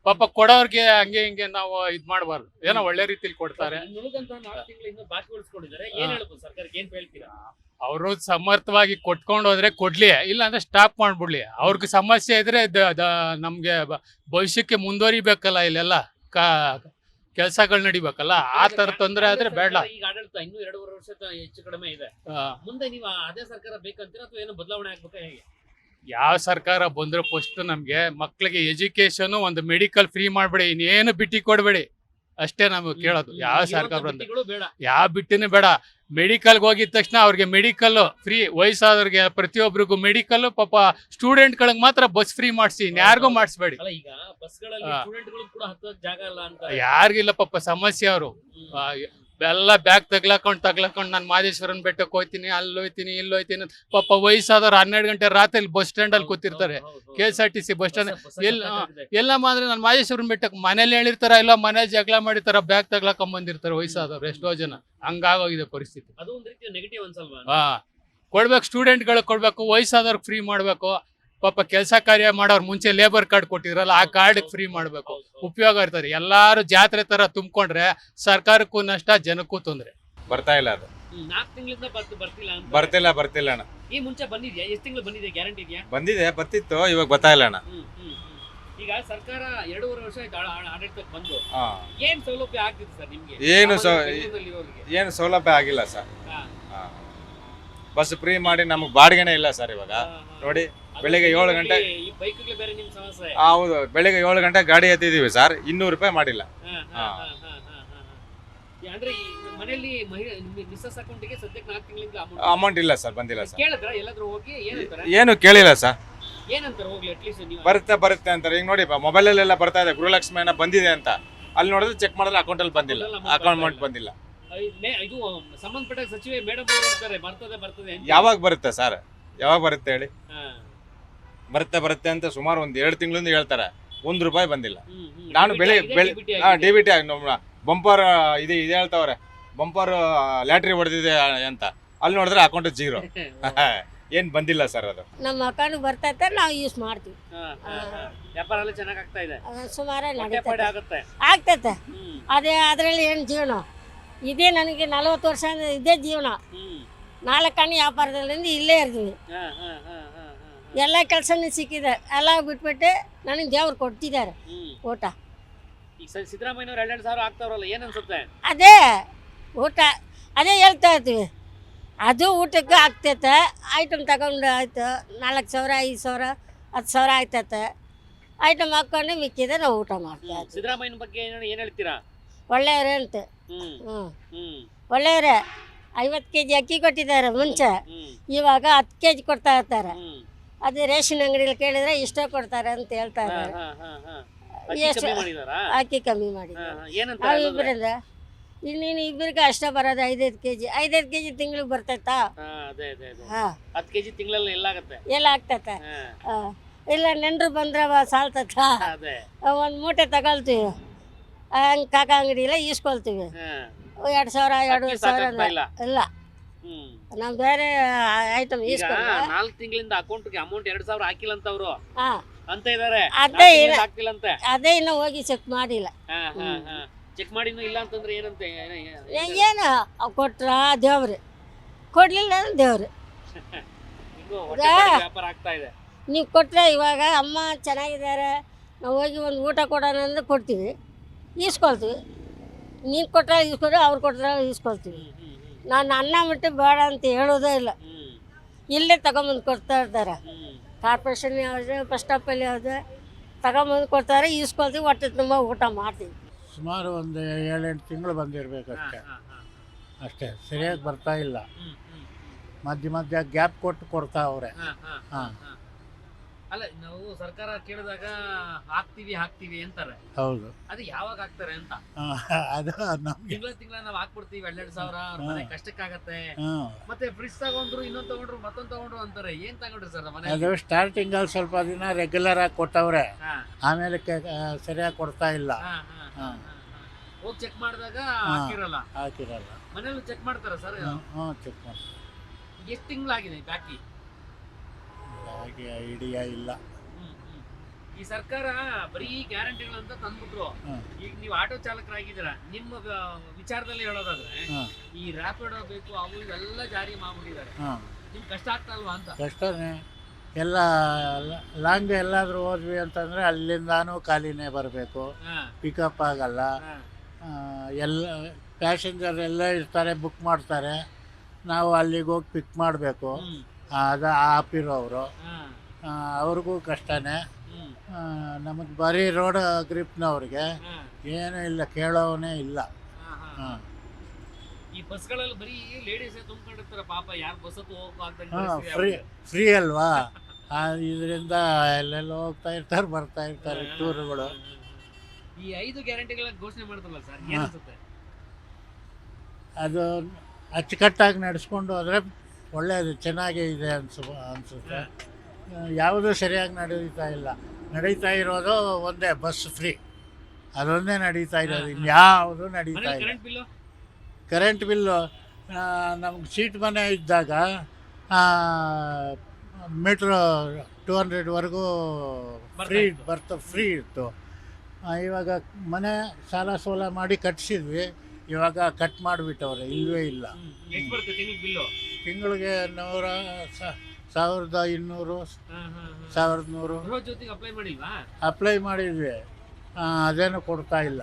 ಪಾಪ ಕೊಡೋರ್ಗೆ ಹಂಗೆ ಹಿಂಗೆ ನಾವು ಇದ್ ಮಾಡ್ಬಾರ್ದು, ಏನೋ ಒಳ್ಳೆ ರೀತಿಲಿ ಕೊಡ್ತಾರೆ. ಅವರು ಸಮರ್ಥವಾಗಿ ಕೊಟ್ಕೊಂಡು ಹೋದ್ರೆ ಕೊಡ್ಲಿ, ಇಲ್ಲ ಅಂದ್ರೆ ಸ್ಟಾಪ್ ಮಾಡ್ಬಿಡ್ಲಿ. ಅವ್ರಿಗೆ ಸಮಸ್ಯೆ ಇದ್ರೆ ನಮ್ಗೆ ಭವಿಷ್ಯಕ್ಕೆ ಮುಂದುವರಿಬೇಕಲ್ಲ, ಇಲ್ಲೆಲ್ಲ ಕೆಲಸಗಳು ನಡಿಬೇಕಲ್ಲ. ಆ ತರ ತೊಂದರೆ ಆದ್ರೆ ಬೇಡ. ಈಗ ಆಡಳಿತ ಇನ್ನೂ 2.5 ವರ್ಷ ಹೆಚ್ಚು ಕಡಿಮೆ ಇದೆ. ಮುಂದೆ ನೀವು ಅದೇ ಸರ್ಕಾರ ಬೇಕಂತೀರಾ ಅಥವಾ ಏನೋ ಬದಲಾವಣೆ ಆಗ್ಬೇಕಾ ಹೇಗೆ? ಯಾವ ಸರ್ಕಾರ ಬಂದ್ರೆ ಫಸ್ಟ್ ನಮ್ಗೆ ಮಕ್ಳಿಗೆ ಎಜುಕೇಶನ್, ಒಂದು ಮೆಡಿಕಲ್ ಫ್ರೀ ಮಾಡ್ಬೇಡಿ, ಇನ್ನೇನು ಬಿಟ್ಟಿ ಕೊಡ್ಬೇಡಿ ಅಷ್ಟೇ ನಮ್ಗೆ ಕೇಳೋದು. ಯಾವ ಸರ್ಕಾರ ಬಂದ್ರೆ ಯಾವ ಬಿಟ್ಟಿನೂ ಬೇಡ. ಮೆಡಿಕಲ್ಗೆ ಹೋಗಿದ ತಕ್ಷಣ ಅವ್ರಿಗೆ ಮೆಡಿಕಲ್ ಫ್ರೀ, ವಯಸ್ಸಾದವ್ರಿಗೆ ಪ್ರತಿಯೊಬ್ಬರಿಗೂ ಮೆಡಿಕಲ್. ಪಾಪ ಸ್ಟೂಡೆಂಟ್ಗಳಿಗೆ ಮಾತ್ರ ಬಸ್ ಫ್ರೀ ಮಾಡಿಸಿ, ಯಾರಿಗೂ ಮಾಡಿಸ್ಬೇಡಿ. ಯಾರಿಗಿಲ್ಲ ಪಾಪ ಸಮಸ್ಯೆ. ಅವರು ಎಲ್ಲ ಬ್ಯಾಗ್ ತಗ್ಲಾಕೊಂಡು ನಾನು ಮಾದೇಶ್ವರನ್ ಬೆಟ್ಟಕ್ಕೆ ಹೋಗ್ತೀನಿ, ಅಲ್ಲಿ ಹೋಗ್ತೀನಿ, ಇಲ್ಲಿ ಹೋಗ್ತೀನಿ. ಪಾಪ ವಯಸ್ಸಾದವ್ರು 12 ಗಂಟೆ ರಾತ್ರಿ ಬಸ್ ಸ್ಟ್ಯಾಂಡ್ ಅಲ್ಲಿ ಕೂತಿರ್ತಾರೆ, KSRTC ಬಸ್ ಸ್ಟ್ಯಾಂಡ್. ಎಲ್ಲ ಅಂದ್ರೆ ನಾನು ಮಾದೇಶ್ವರನ್ ಬೆಟ್ಟಕ್ಕೆ ಮನೇಲಿ ಹೇಳಿರ್ತಾರ, ಇಲ್ಲ ಮನೇಲಿ ಜಗಳ ಮಾಡಿರ್ತಾರ, ಬ್ಯಾಗ್ ತಗ್ಲಾಕೊಂಡ್ ಬಂದಿರ್ತಾರೆ ವಯಸ್ಸಾದವ್ರು ಎಷ್ಟೋ ಜನ. ಹಂಗಾಗೋಗಿದೆ ಪರಿಸ್ಥಿತಿ. ಕೊಡ್ಬೇಕು, ಸ್ಟೂಡೆಂಟ್ಗಳಿಗೆ ಕೊಡ್ಬೇಕು, ವಯಸ್ಸಾದವ್ರಿಗೆ ಫ್ರೀ ಮಾಡ್ಬೇಕು. ಪಾಪ ಕೆಲಸ ಕಾರ್ಯ ಮಾಡೋರು ಮುಂಚೆ ಲೇಬರ್ ಕಾರ್ಡ್ ಕೊಟ್ಟಿದ್ರಲ್ಲ, ಆ ಕಾರ್ಡ್ ಫ್ರೀ ಮಾಡ್ಬೇಕು, ಉಪಯೋಗ ಇರ್ತಾರೆ. ಎಲ್ಲಾರು ಜಾತ್ರೆ ತರ ತುಂಬಿಕೊಂಡ್ರೆ ಸರ್ಕಾರಕ್ಕೂ ನಷ್ಟ, ಜನಕ್ಕೂ ತೊಂದ್ರೆ. ಬರ್ತಾ ಇಲ್ಲ, ಅದು 4 ತಿಂಗಳಿಂದ ಬರ್ತಿಲ್ಲ ಅಣ್ಣ. ಈ ಮುಂಚೆ ಬಂದಿದ್ಯಾ? ಎಷ್ಟು ತಿಂಗಳು ಬಂದಿದೆ? ಗ್ಯಾರಂಟಿ ಇದೆಯಾ? ಬರ್ತಿತ್ತು, ಇವಾಗ ಬರ್ತಾ ಇಲ್ಲ ಅಣ್ಣ. ಈಗ ಸರ್ಕಾರ 2.5 ವರ್ಷ ಆಯ್ತು ಆಡಳಿತಕ್ಕೆ ಬಂದು ಹಾ ಏನ್ ಸೌಲಭ್ಯ ಆಗ್ತಿದೆ ಸರ್ ನಿಮ್ಗೆ? ಏನು ಬೆಂಗಳೂರಲ್ಲಿರೋರ್ಗೆ? ಏನು ಸೌಲಭ್ಯ ಆಗಿಲ್ಲ ಸರ್. ಹಾ. ಬಸ್ ಫ್ರೀ ಮಾಡಿ ನಮಗೆ ಬಾಡಿಗೆನೇ ಇಲ್ಲ ಸರ್ ಇವಾಗ. ನೋಡಿ ಬೆಳಿಗ್ಗೆ 7 ಗಂಟೆ ಈ ಬೈಕ್ಗಳು ಬೇರೆ ನಿಮ್ ಸಮಸ್ಯೆ. ಹೌದು, ಬೆಳಿಗ್ಗೆ 7 ಗಂಟೆ ಗಾಡಿ ಎತ್ತಿದೀವಿ ಸರ್, 200 ರೂಪಾಯಿ ಮಾಡಿಲ್ಲ. ಅಂದ್ರೆ ಈ ಮನೆಯಲ್ಲಿ ಮಿಸ್ಸಸ್ ಅಕೌಂಟಿಗೆ ಸದ್ಯಕ್ಕೆ 4 ತಿಂಗಳಿಂದ ಅಮೌಂಟ್ ಇಲ್ಲ ಸರ್, ಬಂದಿಲ್ಲ ಸರ್. ಕೇಳಿದ್ರ ಎಲ್ಲಾದ್ರೂ ಹೋಗಿ ಏನಂತಾರೆ? ಏನು ಕೇಳಿಲ್ಲ ಸರ್. ಏನಂತಾರೆ ಹೋಗ್ಲಿ ಅಟ್ಲೀಸ್ಟ್ ನೀವು? ಬರುತ್ತೆ ಅಂತಾರೆ. ಈಗ ನೋಡಿ ಮೊಬೈಲಲ್ಲೆಲ್ಲ ಬರ್ತಾ ಇದೆ ಗೃಹಲಕ್ಷ್ಮಿ ಏನೋ ಬಂದಿದೆ ಅಂತ. ಅಲ್ಲಿ ನೋಡಿದ್ರೆ ಚೆಕ್ ಮಾಡಿದ್ರೆ ಅಕೌಂಟಲ್ಲಿ ಬಂದಿಲ್ಲ, ಅಕೌಂಟ್ ಬಂದಿಲ್ಲ. ಇದು ಸಂಬಂಧಪಟ್ಟ ಸಚಿವೆ ಮೇಡಮ್ ಅವರು ಹೇಳ್ತಾರೆ ಬರ್ತದೆ ಅಂತ. ಯಾವಾಗ ಬರುತ್ತೆ ಸರ್? ಯಾವಾಗ ಬರುತ್ತೆ ಹೇಳಿ? ಹಾ. ಬರುತ್ತೆ ಅಂತ ಸುಮಾರು ಒಂದು 2 ತಿಂಗಳಿಂದ ಹೇಳ್ತಾರೆ, 1 ರೂಪಾಯಿ ಬಂದಿಲ್ಲ. ನಾನು DBT ಬೆಳಿಗ್ಗೆ ಆಗಿದೆ, DBT ಆಗಿದೆ. DBT ಬಂಪರ್ ಇದು ಹೇಳ್ತಾವ್ರೆ, ಬಂಪರ್ ಲ್ಯಾಟ್ರಿ ಹೊಡೆದಿದೆ ಅಂತ. ಅಲ್ಲಿ ನೋಡಿದ್ರೆ ಅಕೌಂಟ್ 0. ಏನ್ ಬಂದಿಲ್ಲ ಸರ್ ಅದು. ನಮ್ಮ ಅಕೌಂಟ್ ಬರ್ತೈತೆ, ನಾವು ಯೂಸ್ ಮಾಡ್ತೀವಿ. ವ್ಯಾಪಾರ ಎಲ್ಲ ಚೆನ್ನಾಗಿ ಆಗ್ತಾ ಇದೆ, ಸುಮಾರು ಹೊಟ್ಟೆಪಾಡೆ ಆಗುತ್ತೆ. ಆಗ್ತೈತೆ. ಅದೇ ಅದರಲ್ಲಿ ಏನು ಜೀವನ ಇದೇ. ನನಗೆ 40 ವರ್ಷ ಇದೇ ಜೀವನ. 4 ಕಣ್ಣು ವ್ಯಾಪಾರದಿಂದ ಇಲ್ಲೇ ಇರ್ತೀವಿ. ಎಲ್ಲ ಕೆಲಸನೂ ಸಿಕ್ಕಿದೆ, ಎಲ್ಲ ಬಿಟ್ಬಿಟ್ಟು ನನಗೆ ದೇವ್ರು ಕೊಡ್ತಿದ್ದಾರೆ ಊಟ. ಈಗ ಸಿದ್ದರಾಮಯ್ಯನವ್ರು 2,000 ಆಗ್ತಾವ್ರಲ್ಲ, ಏನ್ ಅನ್ಸುತ್ತೆ? ಅದೇ ಊಟ, ಅದೇ ಹೇಳ್ತಾ ಇರ್ತೀವಿ. ಅದು ಊಟಕ್ಕೆ ಆಗ್ತೈತೆ. ಐಟಮ್ ತಗೊಂಡು ಆಯ್ತು 4,000 5,000 10,000 ಆಯ್ತೈತೆ. ಐಟಮ್ ಹಾಕ್ಕೊಂಡು ಮಿಕ್ಕಿದೆ ನಾವು ಊಟ ಮಾಡ್ತೀವಿ. ಸಿದ್ದರಾಮಯ್ಯನ ಬಗ್ಗೆ ಏನ್ ಹೇಳ್ತೀರಾ? ಒಳ್ಳೆಯವ್ರೆ ಅಂತ. ಒಳ್ಳೆಯವರೇ. 50 kg ಅಕ್ಕಿ ಕೊಟ್ಟಿದ್ದಾರೆ ಮುಂಚೆ, ಇವಾಗ 10 kg ಕೊಡ್ತಾ ಇರ್ತಾರೆ. ಅದು ರೇಷನ್ ಅಂಗಡಿಯಲ್ಲಿ ಕೇಳಿದ್ರೆ ಇಷ್ಟ ಕೊಡ್ತಾರೆ ಅಂತ ಹೇಳ್ತಾ ಇದ್ದಾರೆ. ಎಷ್ಟು ಅಕ್ಕಿ ಕಮ್ಮಿ ಮಾಡಿ ಇಬ್ಬರಿಂದ ಇನ್ನೇನು ಇಬ್ಬರಿಗೆ ಅಷ್ಟ ಬರೋದು 5-5 kg. 5-5 kg ತಿಂಗಳಿಗೆ ಬರ್ತೈತಾ? 10 kg ತಿಂಗಳಲ್ಲಿ ಎಲ್ಲ ಆಗ್ತೈತೆ. ಇಲ್ಲ ನೆಂಟ್ರು ಬಂದ್ರೆ ಸಾಲ್ತೈತ, ಒಂದು ಮೂಟೆ ತಗೊಳ್ತೀವಿ. ಹಂಗೆ ಕಾಕ ಅಂಗಡಿಯಲ್ಲ ಈಸ್ಕೊಳ್ತೀವಿ. 2,000 ಇಲ್ಲ, ನಾವು ಬೇರೆ ಐಟಮ್ ಈಸ್ಕೊಂಡು 4 ತಿಂಗಳಿಂದ ಅಕೌಂಟ್ಗೆ ಅಮೌಂಟ್ 2,000 ಹಾಕಿಲ್ಲ ಅಂತ ಅವರು ಅಂತ ಇದಾರೆ. ಅದೇ ಇನ್ನು ಹೋಗಿ ಚೆಕ್ ಮಾಡಿಲ್ಲ. ಚೆಕ್ ಮಾಡಿ ಇಲ್ಲ ಅಂತಂದ್ರೆ ಏನಂತ? ಏನು ಕೊಟ್ರ ದೇವ್ರು, ಕೊಡ್ಲಿಲ್ಲ ದೇವ್ರು. ವ್ಯಾಪಾರ ಆಗ್ತಾ ಇದೆ. ನೀವು ಕೊಟ್ಟರೆ ಇವಾಗ ಅಮ್ಮ ಚೆನ್ನಾಗಿದ್ದಾರೆ, ನಾವು ಹೋಗಿ ಒಂದು ಊಟ ಕೊಡೋಣ ಅಂದ್ರೆ ಕೊಡ್ತೀವಿ, ಈಸ್ಕೊಳ್ತೀವಿ. ನೀನು ಕೊಟ್ಟರೆ ಈಸ್ಕೊಡ್ರಿ, ಅವ್ರು ಕೊಟ್ಟರೆ ಈಸ್ಕೊಳ್ತೀವಿ. ನಾನು ಅನ್ನ ಮಟ್ಟಿ ಬೇಡ ಅಂತ ಹೇಳೋದೇ ಇಲ್ಲ. ಇಲ್ಲೇ ತಗೊಂಬಂದು ಕೊಡ್ತಾ ಇರ್ತಾರೆ. ಕಾರ್ಪೊರೇಷನ್ ಯಾವುದು, ಬಸ್ ಸ್ಟಾಪಲ್ಲಿ ಯಾವುದು ತಗೊಂಬಂದು ಕೊಡ್ತಾರೆ, ಈಸ್ಕೊಳ್ತೀವಿ. ಹೊಟ್ಟೆ ತುಂಬ ಊಟ ಮಾಡ್ತೀವಿ. ಸುಮಾರು ಒಂದು 7-8 ತಿಂಗಳು ಬಂದಿರಬೇಕಷ್ಟೇ. ಅಷ್ಟೇ, ಸರಿಯಾಗಿ ಬರ್ತಾ ಇಲ್ಲ. ಮಧ್ಯ ಗ್ಯಾಪ್ ಕೊಟ್ಟು ಕೊಡ್ತಾ ಅವ್ರೆ. ಅಲ್ಲ, ನಾವು ಸರ್ಕಾರ ಕೇಳಿದಾಗ ಹಾಕ್ತಿವಿ ಅಂತಾರೆ. ಹೌದು, ಅದು ಯಾವಾಗ ಹಾಕ್ತಾರೆ ಅಂತ. ಅದು ನಮ್ಗೆ ತಿಂಗಳ ನಾವು ಹಾಕ್ಬಿಡ್ತೀವಿ 2,000 ಮನೆ ಕಷ್ಟಕ್ಕಾಗತ್ತೆ. ಮತ್ತೆ ಫ್ರಿಡ್ಜ್ ತಗೊಂಡ್ರು, ಇನ್ನೊಂದು ತಗೊಂಡ್ರು, ಮತ್ತೊಂದು ತಗೊಂಡ್ರು ಅಂತಾರೆ. ಏನ್ ತಗೊಂಡ್ರಿ ಸರ್ ಮನೆ? ಅದು ಸ್ಟಾರ್ಟಿಂಗ್ ಅಲ್ಲಿ ಸ್ವಲ್ಪ ದಿನ ರೆಗ್ಯುಲರ್ ಆಗಿ ಕೊಟ್ಟವ್ರೆ, ಆಮೇಲೆ ಸರಿಯಾಗಿ ಕೊಡ್ತಾ ಇಲ್ಲ. ಹೋಗಿ ಚೆಕ್ ಮಾಡಿದಾಗ ಹಾಕಿರಲ್ಲ. ಮನೇಲಿ ಚೆಕ್ ಮಾಡ್ತಾರ ಸರ್? ಚೆಕ್ ಮಾಡ್ತಾರೆ. ಎಷ್ಟು ತಿಂಗಳಾಗಿದೆ ಬಾಕಿ? ಐಡಿಯಾ ಇಲ್ಲ. ಈ ಸರ್ಕಾರ ಬರೀ ಗ್ಯಾರಂಟಿಗಳಂತ ತಂದ್ಬಿಟ್ರು. ಈಗ ನೀವು ಆಟೋ ಚಾಲಕರಾಗಿದ್ದೀರ, ನಿಮ್ಮ ವಿಚಾರದಲ್ಲಿ ಹೇಳೋದಾದ್ರೆ ಈ ರ್ಯಾಪಿಡೋ ಬೇಕು, ಅವು ಇವೆಲ್ಲ ಜಾರಿ ಮಾಡ್ಬಿಟ್ಟಿದ್ದಾರೆ. ನಿಮ್ಗೆ ಕಷ್ಟ ಆಗ್ತಾ ಅಲ್ವಾ ಅಂತ? ಕಷ್ಟನೇ. ಎಲ್ಲ ಲಾಂಗ್ ಎಲ್ಲಾದ್ರೂ ಹೋದ್ವಿ ಅಂತಂದ್ರೆ ಅಲ್ಲಿಂದಾನು ಖಾಲಿನೇ ಬರಬೇಕು, ಪಿಕಪ್ ಆಗಲ್ಲ. ಎಲ್ಲ ಪ್ಯಾಸೆಂಜರ್ ಎಲ್ಲ ಇರ್ತಾರೆ, ಬುಕ್ ಮಾಡ್ತಾರೆ, ನಾವು ಅಲ್ಲಿಗೆ ಹೋಗಿ ಪಿಕ್ ಮಾಡಬೇಕು. ಅದು ಆಪಿರೋರು, ಅವ್ರಿಗೂ ಕಷ್ಟನೇ. ನಮಗೆ ಬರೀ ರೋಡ್ ಗ್ರಿಪ್ನವ್ರಿಗೆ ಏನೂ ಇಲ್ಲ, ಕೇಳೋವನೇ ಇಲ್ಲ. ಈ ಬಸ್ಗಳಲ್ಲಿ ಬರೀ ಲೇಡೀಸ್ ತುಂಬಿಕೊಂಡಿರ್ತಾರೆ ಪಾಪ, ಯಾರು ಬಸ್ ಹೋಗಕ್ಕೆ ಫ್ರೀ ಅಲ್ವಾ, ಇದರಿಂದ ಎಲ್ಲೆಲ್ಲ ಹೋಗ್ತಾ ಇರ್ತಾರೆ, ಬರ್ತಾ ಇರ್ತಾರೆ ಟೂರ್ಗಳು. ಈ 5 ಗ್ಯಾರಂಟಿಗಳ ಘೋಷಣೆ ಮಾಡ್ತಾರಲ್ಲ ಸರ್, ಏನು ಅನ್ಸುತ್ತೆ? ಅದು ಅಚ್ಚುಕಟ್ಟಾಗಿ ನಡೆಸ್ಕೊಂಡು ಹೋದರೆ ಒಳ್ಳೆಯದು, ಚೆನ್ನಾಗೇ ಇದೆ ಅನಿಸುತ್ತೆ. ಯಾವುದೂ ಸರಿಯಾಗಿ ನಡೀತಾ ಇರೋದು ಒಂದೇ, ಬಸ್ ಫ್ರೀ, ಅದೊಂದೇ ನಡೀತಾ ಇರೋದು, ಇನ್ಯಾವುದೂ ನಡೀತಾ ಇಲ್ಲ. ಕರೆಂಟ್ ಬಿಲ್ಲು ನಮ್ಗೆ ಸೀಟ್ ಮನೆ ಇದ್ದಾಗ ಮೀಟ್ರು 200ವರೆಗೂ ಫ್ರೀ ಇತ್ತು. ಇವಾಗ ಮನೆ ಸಾಲ ಸೋಲ ಮಾಡಿ ಕಟ್ಸಿದ್ವಿ, ಇವಾಗ ಕಟ್ ಮಾಡಿಬಿಟ್ಟವ್ರೆ, ಇಲ್ಲವೇ ಇಲ್ಲ. ಎಷ್ಟು ಬರುತ್ತೆ ತಿಂಗಳಿಗೆ ಬಿಲ್ಲು? ತಿಂಗಳಿಗೆ 1200 1100 ಗೃಹ ಜ್ಯೋತಿಗೆ ಅಪ್ಲೈ ಮಾಡಿಲ್ವಾ? ಅಪ್ಲೈ ಮಾಡಿದ್ವಿ, ಅದೇನು ಕೊಡ್ತಾ ಇಲ್ಲ.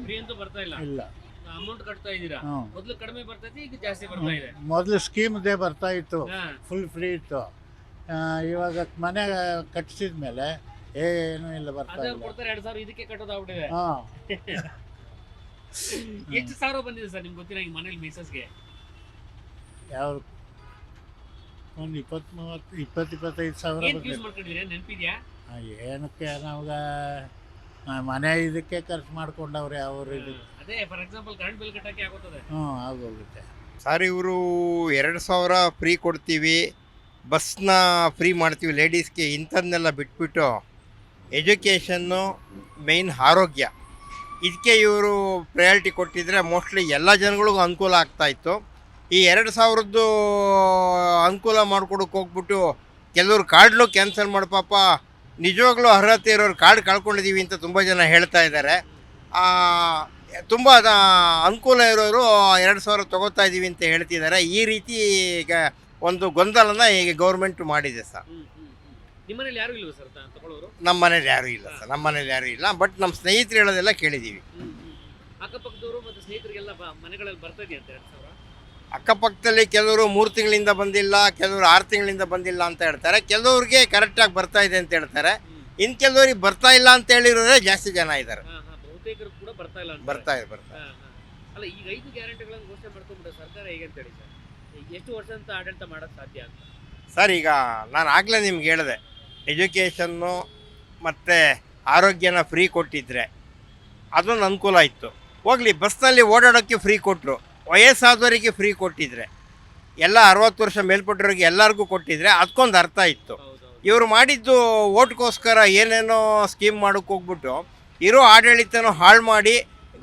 ಫ್ರೀ ಅಂತೂ ಬರ್ತಾ ಇಲ್ಲ. ಇಲ್ಲ. ಅಮೌಂಟ್ ಕಟ್ತಾ ಇದ್ದೀರಾ? ಹ್ಞೂ. ಮೊದಲು ಕಡಿಮೆ ಬರ್ತೈತಿ, ಈಗ ಜಾಸ್ತಿ ಬರ್ತಾ ಇದೆ. ಮೊದಲು ಸ್ಕೀಮ್ದೇ ಬರ್ತಾ ಇತ್ತು, ಹಾ. ಫುಲ್ ಫ್ರೀ ಇತ್ತು. ಇವಾಗ ಮನೆ ಕಟ್ಟಿಸಿದ ಮೇಲೆ ಏನೂ ಇಲ್ಲ, ಬರ್ತಾ ಅದೇ ಇಲ್ಲ. ಕೊಡ್ತಾರೆ 2000, ಇದಕ್ಕೆ ಕಟ್ಟೋದಾಗ್ಬಿಟ್ಟಿದೆ. ಹಾಂ. ಎಷ್ಟು ಸಾವಿರ ಬಂದಿದೆ ಸರ್ ನಿಮ್ಗೆ ಗೊತ್ತಿರೋ ಈಗ ಮನೇಲಿ ಮಿಸಸ್ಗೆ? ಯಾವ ಒಂದು 20-25 ಸಾವಿರ ಏನ್ ಯೂಸ್ ಬಂದಿದೆ. ಮಾಡ್ಕೊಂಡಿದ್ದೀರಾ, ನೆನಪಿದ್ಯಾ? ಏನಕ್ಕೆ ನಮ್ಗ ಮನೆ ಇದಕ್ಕೆ ಖರ್ಚು ಮಾಡ್ಕೊಂಡವ್ರೆ ಅವರು ಇದಕ್ಕೆ. ಅದೇ ಫಾರ್ ಎಕ್ಸಾಂಪಲ್ ಕರೆಂಟ್ ಬಿಲ್ ಕಟ್ಟಕ್ಕೆ ಆಗುತ್ತದೆ. ಹ್ಞೂ ಆಗೋಗುತ್ತೆ. ಸರ್ ಇವರು 2000 ಫ್ರೀ ಕೊಡ್ತೀವಿ, ಬಸ್ನ ಫ್ರೀ ಮಾಡ್ತೀವಿ ಲೇಡೀಸ್ಗೆ, ಇಂಥದ್ದನ್ನೆಲ್ಲ ಬಿಟ್ಬಿಟ್ಟು ಎಜುಕೇಷನ್ನು ಮೇಯ್ನ್ ಆರೋಗ್ಯ ಇದಕ್ಕೆ ಇವರು ಪ್ರಯಾರಿಟಿ ಕೊಟ್ಟಿದ್ರೆ ಮೋಸ್ಟ್ಲಿ ಎಲ್ಲ ಜನಗಳಿಗೂ ಅನುಕೂಲ ಆಗ್ತಾಯಿತ್ತು. ಈ 2000 ಅನುಕೂಲ ಮಾಡ್ಕೊಡಕ್ಕೆ ಹೋಗ್ಬಿಟ್ಟು ಕೆಲವರು ಕಾರ್ಡ್ಲು ಕ್ಯಾನ್ಸಲ್ ಮಾಡಿ ಪಾಪ ನಿಜವಾಗ್ಲೂ ಅರ್ಹತೆ ಇರೋರು ಕಾರ್ಡ್ ಕಳ್ಕೊಂಡಿದ್ದೀವಿ ಅಂತ ತುಂಬ ಜನ ಹೇಳ್ತಾ ಇದ್ದಾರೆ. ತುಂಬ ಅನುಕೂಲ ಇರೋರು 2000 ತೊಗೋತಾ ಇದ್ದೀವಿ ಅಂತ ಹೇಳ್ತಿದ್ದಾರೆ. ಈ ರೀತಿ ಈಗ ಒಂದು ಗೊಂದಲನ ಈಗ ಗೌರ್ಮೆಂಟ್ ಮಾಡಿದೆ ಸರ್. ನಿಮ್ಮನೇಲಿ ಯಾರು ಇಲ್ವಾ ಸರ್ ತಗೊಳ್ಳೋರು? ನಮ್ಮ ಮನೇಲಿ ಯಾರೂ ಇಲ್ಲ ಸರ್, ನಮ್ಮ ಮನೇಲಿ ಯಾರೂ ಇಲ್ಲ. ಬಟ್ ನಮ್ಮ ಸ್ನೇಹಿತರು ಹೇಳೋದೆಲ್ಲ ಕೇಳಿದ್ದೀವಿ. ಅಕ್ಕಪಕ್ಕದವರು ಮತ್ತು ಸ್ನೇಹಿತರಿಗೆಲ್ಲ ಮನೆಗಳಲ್ಲಿ ಬರ್ತಾ ಇದೆಯಾ ಅಂತ 2000? ಅಕ್ಕಪಕ್ಕದಲ್ಲಿ ಕೆಲವರು 3 ತಿಂಗಳಿಂದ ಬಂದಿಲ್ಲ, ಕೆಲವರು 6 ತಿಂಗಳಿಂದ ಬಂದಿಲ್ಲ ಅಂತ ಹೇಳ್ತಾರೆ. ಕೆಲವ್ರಿಗೆ ಕರೆಕ್ಟಾಗಿ ಬರ್ತಾ ಇದೆ ಅಂತ ಹೇಳ್ತಾರೆ. ಇನ್ನು ಕೆಲವ್ರಿಗೆ ಬರ್ತಾ ಇಲ್ಲ ಅಂತ ಹೇಳಿರೋದೇ ಜಾಸ್ತಿ ಜನ ಇದ್ದಾರೆ. ಬಹುತೇಕರು ಕೂಡ ಬರ್ತಾ ಇಲ್ಲ. ಬರ್ತಾ. ಅಲ್ಲ, ಈಗ 5 ಗ್ಯಾರಂಟಿಗಳನ್ನು ಘೋಷಣೆ ಮಾಡ್ಕೊಂಡ್ಬಿಟ್ಟು ಸರ್ಕಾರ ಹೇಗೆ ಅಂತ ಹೇಳಿ ಸರ್, ಎಷ್ಟು ವರ್ಷ ಅಂತ ಆಡಳಿತ ಮಾಡೋಕ್ಕೆ ಸಾಧ್ಯ ಅಂತ? ಸರ್ ಈಗ ನಾನು ಆಗಲೇ ನಿಮ್ಗೆ ಹೇಳಿದೆ, ಎಜುಕೇಷನ್ನು ಮತ್ತು ಆರೋಗ್ಯನ ಫ್ರೀ ಕೊಟ್ಟಿದ್ರೆ ಅದೊಂದು ಅನುಕೂಲ ಇತ್ತು. ಹೋಗಲಿ, ಬಸ್ನಲ್ಲಿ ಓಡಾಡೋಕ್ಕೆ ಫ್ರೀ ಕೊಟ್ಟರು, ವಯಸ್ಸಾದವರಿಗೆ ಫ್ರೀ ಕೊಟ್ಟಿದ್ರೆ, ಎಲ್ಲ 60 ವರ್ಷ ಮೇಲ್ಪಟ್ಟವ್ರಿಗೆ ಎಲ್ಲರಿಗೂ ಕೊಟ್ಟಿದ್ರೆ ಅದಕ್ಕೊಂದು ಅರ್ಥ ಇತ್ತು. ಇವರು ಮಾಡಿದ್ದು ಓಟ್ಗೋಸ್ಕರ ಏನೇನೋ ಸ್ಕೀಮ್ ಮಾಡೋಕ್ಕೆ ಹೋಗ್ಬಿಟ್ಟು ಇರೋ ಆಡಳಿತನೂ ಹಾಳು ಮಾಡಿ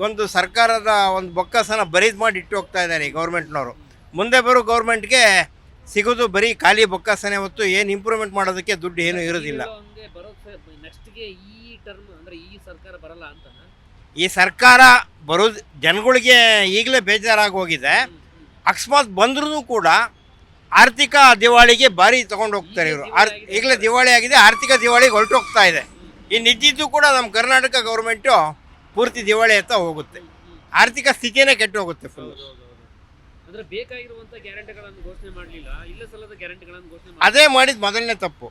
ಒಂದು ಸರ್ಕಾರದ ಒಂದು ಬೊಕ್ಕಸನ ಬರೀದ್ ಮಾಡಿ ಇಟ್ಟು ಹೋಗ್ತಾ ಇದ್ದಾರೆ ಈ ಗೌರ್ಮೆಂಟ್ನವರು. ಮುಂದೆ ಬರೋ ಗೌರ್ಮೆಂಟ್ಗೆ ಸಿಗೋದು ಬರೀ ಖಾಲಿ ಬೊಕ್ಕಸನೇ ಹೊತ್ತು ಏನು ಇಂಪ್ರೂವ್ಮೆಂಟ್ ಮಾಡೋದಕ್ಕೆ ದುಡ್ಡು ಏನೂ ಇರೋದಿಲ್ಲ. ನೆಕ್ಸ್ಟ್ಗೆ ಈ ಟರ್ಮ್ ಅಂದರೆ ಈ ಸರ್ಕಾರ ಬರಲ್ಲ ಅಂತ? ಈ ಸರ್ಕಾರ ಬರೋದು ಜನಗಳಿಗೆ ಈಗಲೇ ಬೇಜಾರಾಗಿ ಹೋಗಿದೆ. ಅಕಸ್ಮಾತ್ ಬಂದ್ರೂ ಕೂಡ ಆರ್ಥಿಕ ದಿವಾಳಿಗೆ ಭಾರಿ ತಗೊಂಡು ಹೋಗ್ತಾರೆ ಇವರು. ಈಗಲೇ ದಿವಾಳಿ ಆಗಿದೆ, ಆರ್ಥಿಕ ದಿವಾಳಿಗೆ ಹೊರಟು ಹೋಗ್ತಾ ಇದೆ. ಇನ್ನು ಇದ್ದಿದ್ದು ಕೂಡ ನಮ್ಮ ಕರ್ನಾಟಕ ಗೌರ್ಮೆಂಟು ಪೂರ್ತಿ ದಿವಾಳಿ ಅಂತ ಹೋಗುತ್ತೆ, ಆರ್ಥಿಕ ಸ್ಥಿತಿಯೇ ಕೆಟ್ಟು ಹೋಗುತ್ತೆ ಫುಲ್. ಅಂದ್ರೆ ಬೇಕಾಗಿರುವಂತ ಗ್ಯಾರಂಟಿಗಳನ್ನು ಘೋಷಣೆ ಮಾಡಲಿಲ್ಲ, ಇಲ್ಲ ಸಲ್ಲದ ಗ್ಯಾರಂಟಿಗಳನ್ನು ಘೋಷಣೆ ಅದೇ ಮಾಡಿದ ಮೊದಲನೇ ತಪ್ಪು.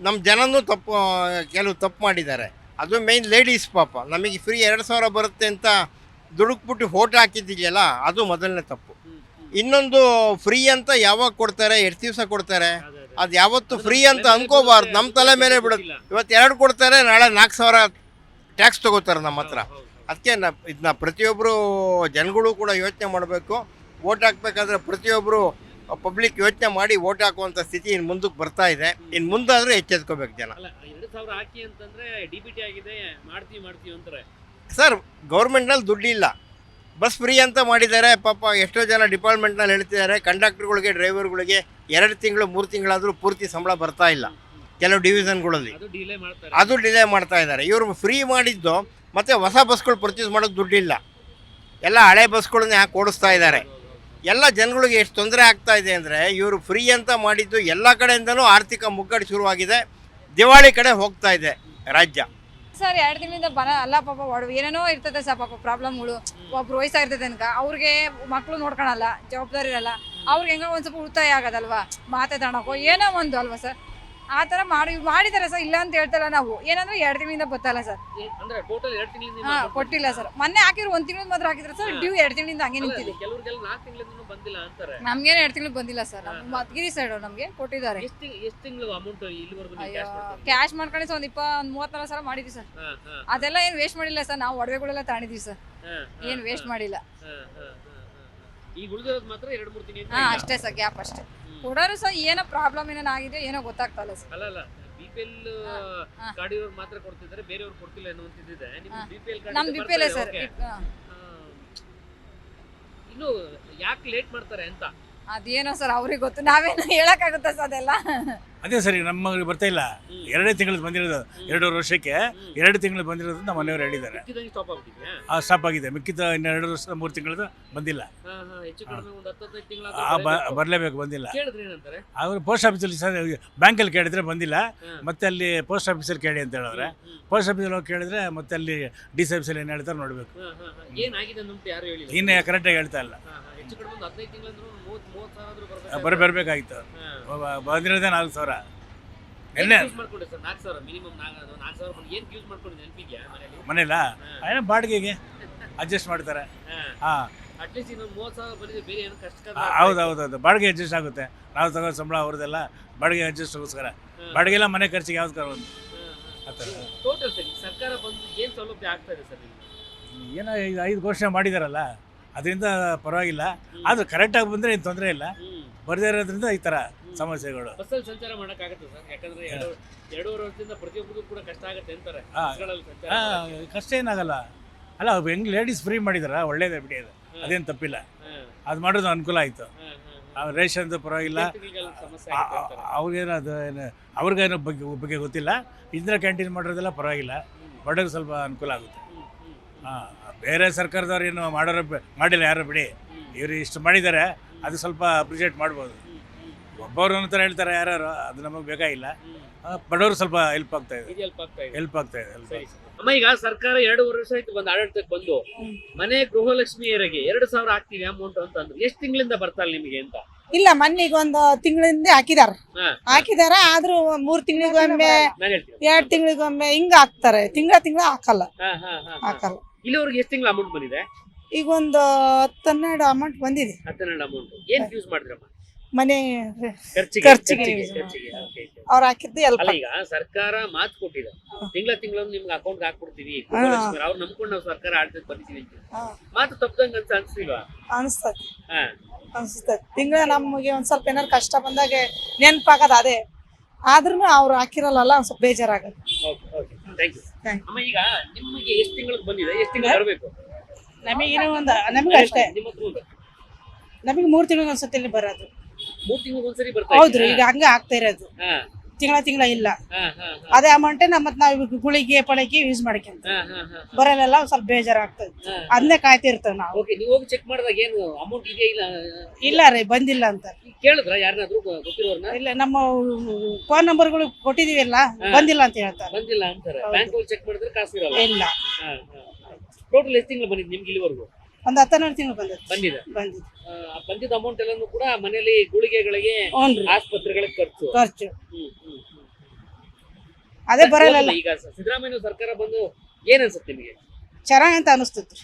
ನಮ್ಮ ಜನನೂ ತಪ್ಪು, ಕೆಲವು ತಪ್ಪು ಮಾಡಿದ್ದಾರೆ. ಅದು ಮೇಯ್ನ್ ಲೇಡೀಸ್ ಪಾಪ. ನಮಗೆ ಫ್ರೀ 2000 ಬರುತ್ತೆ ಅಂತ ದುಡುಕ್ಬಿಟ್ಟು ಫೋಟೋ ಹಾಕಿದ್ದಿದೆಯಲ್ಲ, ಅದು ಮೊದಲನೇ ತಪ್ಪು. ಇನ್ನೊಂದು ಫ್ರೀ ಅಂತ ಯಾವಾಗ ಕೊಡ್ತಾರೆ, ಎಷ್ಟು ದಿವಸ ಕೊಡ್ತಾರೆ, ಅದು ಯಾವತ್ತು ಫ್ರೀ ಅಂತ ಅನ್ಕೋಬಾರ್ದು. ನಮ್ಮ ತಲೆ ಮೇಲೆ ಬಿಡುತ್ತೆ. ಇವತ್ತು 2 ಕೊಡ್ತಾರೆ, ನಾಳೆ 4000 ಟ್ಯಾಕ್ಸ್ ತೊಗೋತಾರೆ ನಮ್ಮ ಹತ್ರ. ಅದಕ್ಕೆ ಇದನ್ನ ಪ್ರತಿಯೊಬ್ಬರು ಜನಗಳು ಕೂಡ ಯೋಚನೆ ಮಾಡಬೇಕು. ವೋಟ್ ಹಾಕ್ಬೇಕಾದ್ರೆ ಪ್ರತಿಯೊಬ್ಬರು ಪಬ್ಲಿಕ್ ಯೋಚನೆ ಮಾಡಿ ವೋಟ್ ಹಾಕುವಂಥ ಸ್ಥಿತಿ ಇನ್ನು ಮುಂದಕ್ಕೆ ಬರ್ತಾ ಇದೆ. ಇನ್ನು ಮುಂದಾದರೂ ಎಚ್ಚೆತ್ಕೋಬೇಕು ಜನ. 2000 ಹಾಕಿ ಅಂತಂದ್ರೆ DBT ಆಗಿದೆ, ಮಾಡ್ತೀವಿ ಅಂತಾರೆ ಸರ್. ಗೌರ್ಮೆಂಟ್ನಲ್ಲಿ ದುಡ್ಡಿಲ್ಲ, ಬಸ್ ಫ್ರೀ ಅಂತ ಮಾಡಿದ್ದಾರೆ. ಪಾಪ ಎಷ್ಟೋ ಜನ ಡಿಪಾರ್ಟ್ಮೆಂಟ್ನಲ್ಲಿ ಹೇಳ್ತಿದ್ದಾರೆ, ಕಂಡಕ್ಟರ್ಗಳಿಗೆ ಡ್ರೈವರ್ಗಳಿಗೆ 2 ತಿಂಗಳು 3 ತಿಂಗಳಾದರೂ ಪೂರ್ತಿ ಸಂಬಳ ಬರ್ತಾ ಇಲ್ಲ ಕೆಲವು ಡಿವಿಷನ್ಗಳಲ್ಲಿ. ಅದು ಡಿಲೇ ಮಾಡ್ತಾ ಇದ್ದಾರೆ. ಇವರು ಫ್ರೀ ಮಾಡಿದ್ದು ಮತ್ತು ಹೊಸ ಬಸ್ಗಳು ಪರ್ಚೇಸ್ ಮಾಡೋಕ್ಕೆ ದುಡ್ಡಿಲ್ಲ, ಎಲ್ಲ ಹಳೆ ಬಸ್ಗಳನ್ನ ಯಾಕೆ ಓಡಿಸ್ತಾ ಇದ್ದಾರೆ. ಎಲ್ಲ ಜನಗಳಿಗೆ ಎಷ್ಟು ತೊಂದರೆ ಆಗ್ತಾ ಇದೆ ಅಂದರೆ, ಇವರು ಫ್ರೀ ಅಂತ ಮಾಡಿದ್ದು ಎಲ್ಲ ಕಡೆಯಿಂದನೂ ಆರ್ಥಿಕ ಮುಗ್ಗಟ್ಟು ಶುರುವಾಗಿದೆ. ದಿವಾಳಿ ಕಡೆ ಹೋಗ್ತಾ ಇದೆ ರಾಜ್ಯ. ಸರ್ 2 ತಿಂಗಳಿಂದ ಅಲ್ಲ ಪಾಪ ಏನೇನೋ ಇರ್ತದೆ ಸರ್, ಪಾಪ ಪ್ರಾಬ್ಲಮ್ಗಳು. ಒಬ್ರು ವಯಸ್ಸಾಗಿರ್ತದೆ ಅನ್ಕ ಅವ್ರಿಗೆ ಮಕ್ಕಳು ನೋಡ್ಕೊಳಲ್ಲ, ಜವಾಬ್ದಾರಿ ಇರಲ್ಲ, ಅವ್ರಿಗೆ ಹೆಂಗ ಒಂದು ಸ್ವಲ್ಪ ಉಳಿತಾಯ ಆಗೋದಲ್ವಾ, ಮಾತಾಡೋಕೋ ಏನೋ ಒಂದು ಅಲ್ವಾ ಸರ್. ಆ ಥರ ಮಾಡಿದ್ದಾರೆ ಸರ್, ಇಲ್ಲ ಅಂತ ಹೇಳ್ತಾರ ನಾವು. ಏನಂದ್ರೆ 2 ತಿಂಗಳಿಂದ ಗೊತ್ತಲ್ಲ ಸರ್, ಅಂದ್ರೆ ಟೋಟಲ್ 2 ತಿಂಗಳಿಂದ ಕೊಟ್ಟಿಲ್ಲ ಸರ್. ಮೊನ್ನೆ ಹಾಕಿದ್ರು 1 ತಿಂಗಳು ಮಾತ್ರ ಹಾಕಿದ್ರೆ ಸರ್, ಡ್ಯೂ 2 ತಿಂಗಳಿಂದ ಹಂಗೆ ನಿಂತಿದೆ. ಕೆಲವರಿಗೆಲ್ಲ 4 ತಿಂಗಳಿಂದ ಬಂದಿಲ್ಲ ಅಂತಾರೆ. ನಮ್ಗೇನು 2 ತಿಂಗಳು ಬಂದಿಲ್ಲ ಸರ್. ನಮ್ಮ ಮದ್ಗಿರಿ ಸೈಡ್ ನಮಗೆ ಕೊಟ್ಟಿದ್ದಾರೆ. ಎಷ್ಟು ತಿಂಗಳು ಅಮೌಂಟ್ ಇಲ್ಲಿವರೆಗೂ ಕ್ಯಾಶ್ ಮಾಡ್ಕೊಂಡು ಸರ್ ಒಂದು 34 ಸಾವಿರ ಮಾಡಿದ್ವಿ ಸರ್. ಅದೆಲ್ಲ ಏನು ವೇಸ್ಟ್ ಮಾಡಿಲ್ಲ ಸರ್. ನಾವು ಒಡವೆಗಳೆಲ್ಲ ತಾಣಿದ್ವಿ ಸರ್, ಏನು ವೇಸ್ಟ್ ಮಾಡಿಲ್ಲ. ಈಗ ಉಳಿದಿರೋದು ಮಾತ್ರ 2-3 ತಿಂಗಳು ಅಷ್ಟೇ ಸರ್, ಗ್ಯಾಪ್ ಅಷ್ಟೇ. ಕೊಡೋರು ಸರ್ ಏನೋ ಪ್ರಾಬ್ಲಮ್ ಏನೋ ಆಗಿದೆ, ಏನೋ ಗೊತ್ತಾಗ್ತಲ್ಲ ಸರ್. ಅಲ್ಲ BPL ಕಾರ್ಡ್ ಇರೋರು ಮಾತ್ರ ಕೊಡ್ತಿದ್ದಾರೆ, ಬೇರೆಯವ್ರು ಕೊಡ್ತಿಲ್ಲ ಅನ್ನುವಂತಿದೆ. ನಿಮ್ಮ BPL ಕಾರ್ಡ್ ನಮ್ಮ BPL ಸರ್. ಇನ್ನು ಯಾಕೆ ಲೇಟ್ ಮಾಡ್ತಾರೆ ಅಂತ? ಅದೇನೋ ಸರ್ ಅವ್ರಿಗೆ ಗೊತ್ತು, ನಾವೇನು ಹೇಳಕ್ಕಾಗುತ್ತಾ ಸರ್ ಅದೆಲ್ಲ. ಅದೇ ಸರಿ, ನಮ್ಮ ಮಗಳಿಗೆ ಬರ್ತಾ ಇಲ್ಲ. 2 ತಿಂಗಳು ಬಂದಿರೋದು, 2.5 ವರ್ಷಕ್ಕೆ 2 ತಿಂಗಳು ಬಂದಿರೋದು ನಮ್ಮ ಮನೆಯವರು ಹೇಳಿದ್ದಾರೆ. ಸ್ಟಾಪ್ ಆಗಿದೆ. ಮಿಕ್ಕಿದ ಇನ್ನು 2 ವರ್ಷದ 3 ತಿಂಗಳದ್ದು ಬಂದಿಲ್ಲ. ಬರಲೇಬೇಕು, ಬಂದಿಲ್ಲ. ಅವರು ಪೋಸ್ಟ್ ಆಫೀಸಲ್ಲಿ ಬ್ಯಾಂಕಲ್ಲಿ ಕೇಳಿದ್ರೆ ಬಂದಿಲ್ಲ, ಮತ್ತೆ ಅಲ್ಲಿ ಪೋಸ್ಟ್ ಆಫೀಸಲ್ಲಿ ಕೇಳಿ ಅಂತ ಹೇಳಿದ್ರೆ, ಪೋಸ್ಟ್ ಆಫೀಸಲ್ಲಿ ಹೋಗಿ ಕೇಳಿದ್ರೆ ಮತ್ತೆ ಅಲ್ಲಿ DC ಆಫೀಸಲ್ಲಿ ಏನು ಹೇಳ್ತಾರೆ ನೋಡಬೇಕು. ಇನ್ನು ಕರೆಕ್ಟಾಗಿ ಹೇಳ್ತಾ ಇಲ್ಲ. ಬರಬೇಕಾಗಿತ್ತು, ಬಂದಿರೋದೇ 4,000. ಮನೆಯಲ್ಲ ಏನೋ ಬಾಡಿಗೆಗೆ ಅಡ್ಜಸ್ಟ್ ಮಾಡ್ತಾರೆ. ಹೌದೌದು, ಬಾಡಿಗೆ ಅಡ್ಜಸ್ಟ್ ಆಗುತ್ತೆ. ನಾವು ತಗೋ ಸಂಬಳ ಅವ್ರದ್ದೆಲ್ಲ ಬಾಡಿಗೆ ಅಡ್ಜಸ್ಟ್ಗೋಸ್ಕರ. ಬಾಡಿಗೆ ಎಲ್ಲ ಮನೆ ಖರ್ಚಿಗೆ ಯಾವ್ದು ಒಂದು ಏನೋ 5 ಘೋಷಣೆ ಮಾಡಿದಾರಲ್ಲ, ಅದರಿಂದ ಪರವಾಗಿಲ್ಲ. ಆದ್ರೂ ಕರೆಕ್ಟಾಗಿ ಬಂದರೆ ಏನು ತೊಂದರೆ ಇಲ್ಲ. ಬರದೇ ಇರೋದ್ರಿಂದ ಈ ಥರ ಸಮಸ್ಯೆಗಳು. ಬಸ್ಸಲ್ಲಿ ಸಂಚಾರ ಮಾಡೋಕ್ಕಾಗತ್ತೆ ಸರ್? ಯಾಕಂದ್ರೆ 2.5 ವರ್ಷದಿಂದ ಪ್ರತಿಯೊಬ್ಬರಿಗೂ ಕೂಡ ಕಷ್ಟ ಆಗುತ್ತೆ ಅಂತಾರೆ. ಕಷ್ಟ ಏನಾಗಲ್ಲ ಅಲ್ಲ. ಹೆಂಗ್ ಲೇಡೀಸ್ ಫ್ರೀ ಮಾಡಿದಾರ, ಒಳ್ಳೇದೇ ಬಿಡಿ, ಅದು ಅದೇನು ತಪ್ಪಿಲ್ಲ. ಅದು ಮಾಡೋದು ಅನುಕೂಲ ಆಯಿತು. ರೇಷನ್ದು ಪರವಾಗಿಲ್ಲ. ಅವ್ರಿಗೇನು ಅದು ಏನು ಅವ್ರಿಗೇನು ಬಗ್ಗೆ ಗೊತ್ತಿಲ್ಲ. ಇಂದಿರಾ ಕ್ಯಾಂಟೀನ್ ಮಾಡೋದೆಲ್ಲ ಪರವಾಗಿಲ್ಲ, ಬಡವ್ರಿಗೆ ಸ್ವಲ್ಪ ಅನುಕೂಲ ಆಗುತ್ತೆ. ಬೇರೆ ಸರ್ಕಾರದವ್ರು ಏನು ಮಾಡಿಲ್ಲ ಯಾರು ಬಿಡಿ. ಇವರು ಇಷ್ಟು ಮಾಡಿದ್ದಾರೆ, ಅದು ಸ್ವಲ್ಪ ಅಪ್ರಿಷಿಯೇಟ್ ಮಾಡ್ಬೋದು. ಒಬ್ಬರು ಅನ್ನೋ ಹೇಳ್ತಾರೆ ಯಾರು, ಅದು ನಮಗೆ ಬೇಕಾಗಿಲ್ಲ. ಬಡವರು ಸ್ವಲ್ಪ ಹೆಲ್ಪ್ ಆಗ್ತಾ ಇದೆ. ಅಮ್ಮ, ಈಗ ಸರ್ಕಾರ 2 ವರ್ಷ ಆಯ್ತು ಬಂದು ಆಡಳಿತಕ್ಕೆ ಬಂದು, ಮನೆ ಗೃಹಲಕ್ಷ್ಮಿಯರಿಗೆ 2,000 ಹಾಕ್ತೀವಿ ಅಮೌಂಟ್ ಅಂತಂದ್ರೆ ಎಷ್ಟು ತಿಂಗಳಿಂದ ಬರ್ತಾಳೆ ನಿಮಗೆ ಅಂತ? ಇಲ್ಲ, ಮೊನ್ನೆಗೆ ಒಂದು ತಿಂಗಳಿಂದ ಹಾಕಿದಾರ. ಆದ್ರೂ 3 ತಿಂಗಳಿಗೊಮ್ಮೆ 2 ತಿಂಗಳಿಗೊಮ್ಮೆ ಹಿಂಗ ಹಾಕ್ತಾರೆ. ತಿಂಗಳ ಹಾಕಲ್ಲ. ಇಲ್ಲಿವರೆಗೆ ಎಷ್ಟು ತಿಂಗಳ ಅಮೌಂಟ್ ಬಂದಿದೆ? ಈಗ ಒಂದು 10-12 ಅಮೌಂಟ್ ಬಂದಿದೆ. 12 ಅಮೌಂಟ್ ಏನ್ ಯೂಸ್ ಮಾಡಿದ್ರಮ್ಮ? ಮನೆ ಖರ್ಚಿಗೆ ಅವ್ರು ಹಾಕಿದ್ದು ಎಲ್ಲ. ಅಲ್ಲ, ಈಗ ಸರ್ಕಾರ ಮಾತು ಕೊಟ್ಟಿದೆ, ತಿಂಗಳ ನಿಮ್ಗೆ ಅಕೌಂಟ್ ಹಾಕ್ಬಿಡ್ತೀವಿ, ಅವ್ರು ನಂಬ್ಕೊಂಡು ನಾವು ಸರ್ಕಾರ ಆಡ್ತದೆ ಬರ್ತೀವಿ ಅಂತ. ಮಾತು ತಪ್ಪದಂಗ ಅಂತ ಅನ್ಸ್ತಿಲ್ವಾ? ಅನ್ಸುತ್ತೆ. ತಿಂಗಳ ನಮಗೆ ಒಂದ್ ಸ್ವಲ್ಪ ಏನಾರು ಕಷ್ಟ ಬಂದಾಗ ನೆನಪಾಗದ ಅದೇ. ಆದ್ರೂ ಅವ್ರು ಹಾಕಿರಲ್ಲ, ಒಂದ್ ಸ್ವಲ್ಪ ಬೇಜಾರಾಗತ್ತೆ. ಅಮ್ಮ, ಈಗ ನಿಮಗೆ ಎಷ್ಟು ತಿಂಗಳಿಗೆ ಬಂದಿದೆ? ಎಷ್ಟು ತಿಂಗಳು ಬರಬೇಕು? ನಮಗೆ ಅಷ್ಟೇ. ನಮಗೆ 3 ತಿಂಗಳಿಗೆ ಒಂದ್ಸತಿ ಬರೋದು. 3 ತಿಂಗಳಿಗೆ ಒಂದ್ಸರಿ ಬರ್ತಾ? ಹೌದ್ರಿ, ಈಗ ಹಂಗ ಆಗ್ತಾ ಇರೋದು. ತಿಂಗಳ ಇಲ್ಲ. ಅದೇ ಅಮೌಂಟೇ ನಾವು ಗುಳಿಗೆ ಪಳಗಿ ಯೂಸ್ ಮಾಡ್ಕೊಂತ ಬರಲ್ಲ. ಒಂದ್ ಸ್ವಲ್ಪ ಬೇಜಾರಾಗ್ತದೆ. ಅದನ್ನೇ ಕಾಯ್ತಿರ್ತೇವೆ ನಾವು. ನೀವು ಹೋಗಿ ಚೆಕ್ ಮಾಡಿದಾಗ ಏನು ಅಮೌಂಟ್ ಇದೆಯಾ ಇಲ್ಲ? ಇಲ್ಲ ರೀ, ಬಂದಿಲ್ಲ ಅಂತ ಕೇಳಿದ್ರ ಯಾರನ್ನಾದ್ರೂ ಗೊತ್ತಿರೋರ್ನ? ಇಲ್ಲ, ನಮ್ಮ ಫೋನ್ ನಂಬರ್ಗಳು ಕೊಟ್ಟಿದೀವಲ್ಲ, ಬಂದಿಲ್ಲ ಅಂತ ಹೇಳ್ತಾರೆ. ಬಂದಿಲ್ಲ ಅಂತಾರೆ. ಬ್ಯಾಂಕ್ ಹೋಗಿ ಚೆಕ್ ಮಾಡಿದ್ರೆ ಕಾಸು ಇರಲ್ಲ. ಇಲ್ಲ. ಟೋಟಲ್ ಎಷ್ಟು ತಿಂಗಳು ಬಂದಿದೆ ನಿಮ್ಗೆ ಇಲ್ಲಿವರೆಗೂ? ಒಂದು 12 ತಿಂಗಳು ಬಂದಿದೆ. ಬಂದಿದ್ದ ಅಮೌಂಟ್ ಎಲ್ಲಾನು ಕೂಡ ಮನೆಯಲ್ಲಿ ಗುಳಿಗೆಗಳಿಗೆ, ಆಸ್ಪತ್ರೆಗಳಿಗೆ ಖರ್ಚು. ಅದೇ ಬರಲ್ಲ. ಈಗ ಸಿದ್ದರಾಮಯ್ಯ ಸರ್ಕಾರ ಬಂದು ಏನ್ ಅನ್ಸುತ್ತೆ ನಿಮಗೆ? ಚೆನ್ನಾಗಂತ ಅನಿಸ್ತೈತಿ.